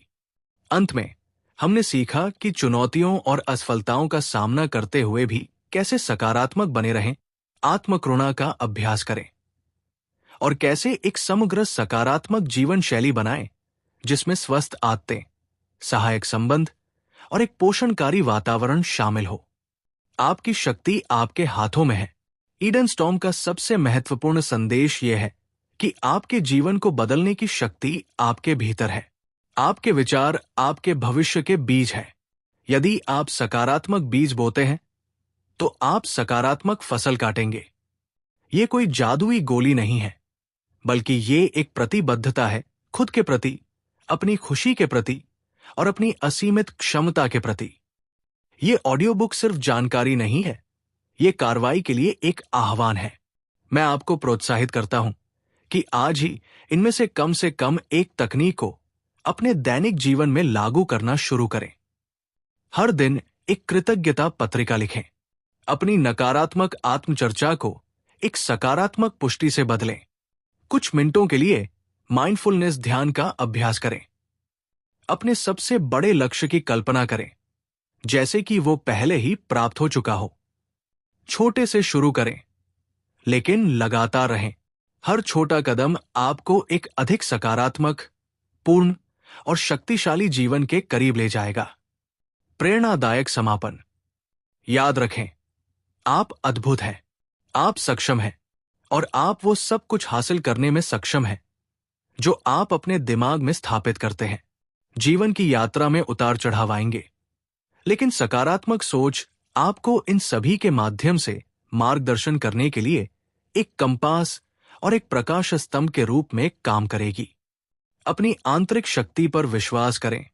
अंत में हमने सीखा कि चुनौतियों और असफलताओं का सामना करते हुए भी कैसे सकारात्मक बने रहें, आत्मकरुणा का अभ्यास करें और कैसे एक समग्र सकारात्मक जीवन शैली बनाएं जिसमें स्वस्थ आदतें, सहायक संबंध और एक पोषणकारी वातावरण शामिल हो। आपकी शक्ति आपके हाथों में है। ईडन स्टॉर्म का सबसे महत्वपूर्ण संदेश यह है कि आपके जीवन को बदलने की शक्ति आपके भीतर है। आपके विचार आपके भविष्य के बीज हैं। यदि आप सकारात्मक बीज बोते हैं तो आप सकारात्मक फसल काटेंगे। ये कोई जादुई गोली नहीं है, बल्कि ये एक प्रतिबद्धता है खुद के प्रति, अपनी खुशी के प्रति और अपनी असीमित क्षमता के प्रति। ये ऑडियो बुक सिर्फ जानकारी नहीं है, ये कार्रवाई के लिए एक आह्वान है। मैं आपको प्रोत्साहित करता हूं कि आज ही इनमें से कम एक तकनीक को अपने दैनिक जीवन में लागू करना शुरू करें। हर दिन एक कृतज्ञता पत्रिका लिखें। अपनी नकारात्मक आत्मचर्चा को एक सकारात्मक पुष्टि से बदलें। कुछ मिनटों के लिए माइंडफुलनेस ध्यान का अभ्यास करें। अपने सबसे बड़े लक्ष्य की कल्पना करें, जैसे कि वो पहले ही प्राप्त हो चुका हो। छोटे से शुरू करें, लेकिन लगातार रहें। हर छोटा कदम आपको एक अधिक सकारात्मक, पूर्ण और शक्तिशाली जीवन के करीब ले जाएगा। प्रेरणादायक समापन। याद रखें, आप अद्भुत हैं, आप सक्षम हैं और आप वो सब कुछ हासिल करने में सक्षम हैं जो आप अपने दिमाग में स्थापित करते हैं। जीवन की यात्रा में उतार चढ़ाव आएंगे, लेकिन सकारात्मक सोच आपको इन सभी के माध्यम से मार्गदर्शन करने के लिए एक कंपास और एक प्रकाश स्तंभ के रूप में काम करेगी। अपनी आंतरिक शक्ति पर विश्वास करें,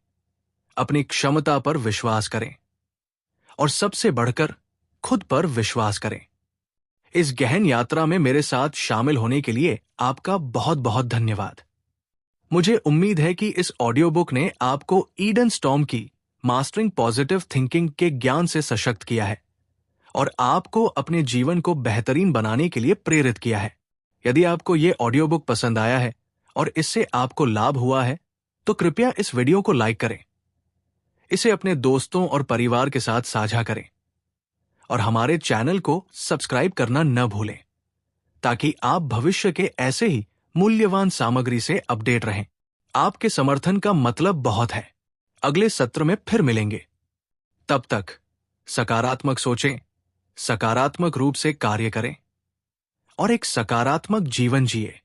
अपनी क्षमता पर विश्वास करें और सबसे बढ़कर खुद पर विश्वास करें। इस गहन यात्रा में मेरे साथ शामिल होने के लिए आपका बहुत बहुत धन्यवाद। मुझे उम्मीद है कि इस ऑडियो बुक ने आपको ईडन स्टॉर्म की मास्टरिंग पॉजिटिव थिंकिंग के ज्ञान से सशक्त किया है और आपको अपने जीवन को बेहतरीन बनाने के लिए प्रेरित किया है। यदि आपको ये ऑडियो बुक पसंद आया है और इससे आपको लाभ हुआ है, तो कृपया इस वीडियो को लाइक करें, इसे अपने दोस्तों और परिवार के साथ साझा करें और हमारे चैनल को सब्सक्राइब करना न भूलें, ताकि आप भविष्य के ऐसे ही मूल्यवान सामग्री से अपडेट रहें। आपके समर्थन का मतलब बहुत है। अगले सत्र में फिर मिलेंगे। तब तक सकारात्मक सोचें, सकारात्मक रूप से कार्य करें और एक सकारात्मक जीवन जिए।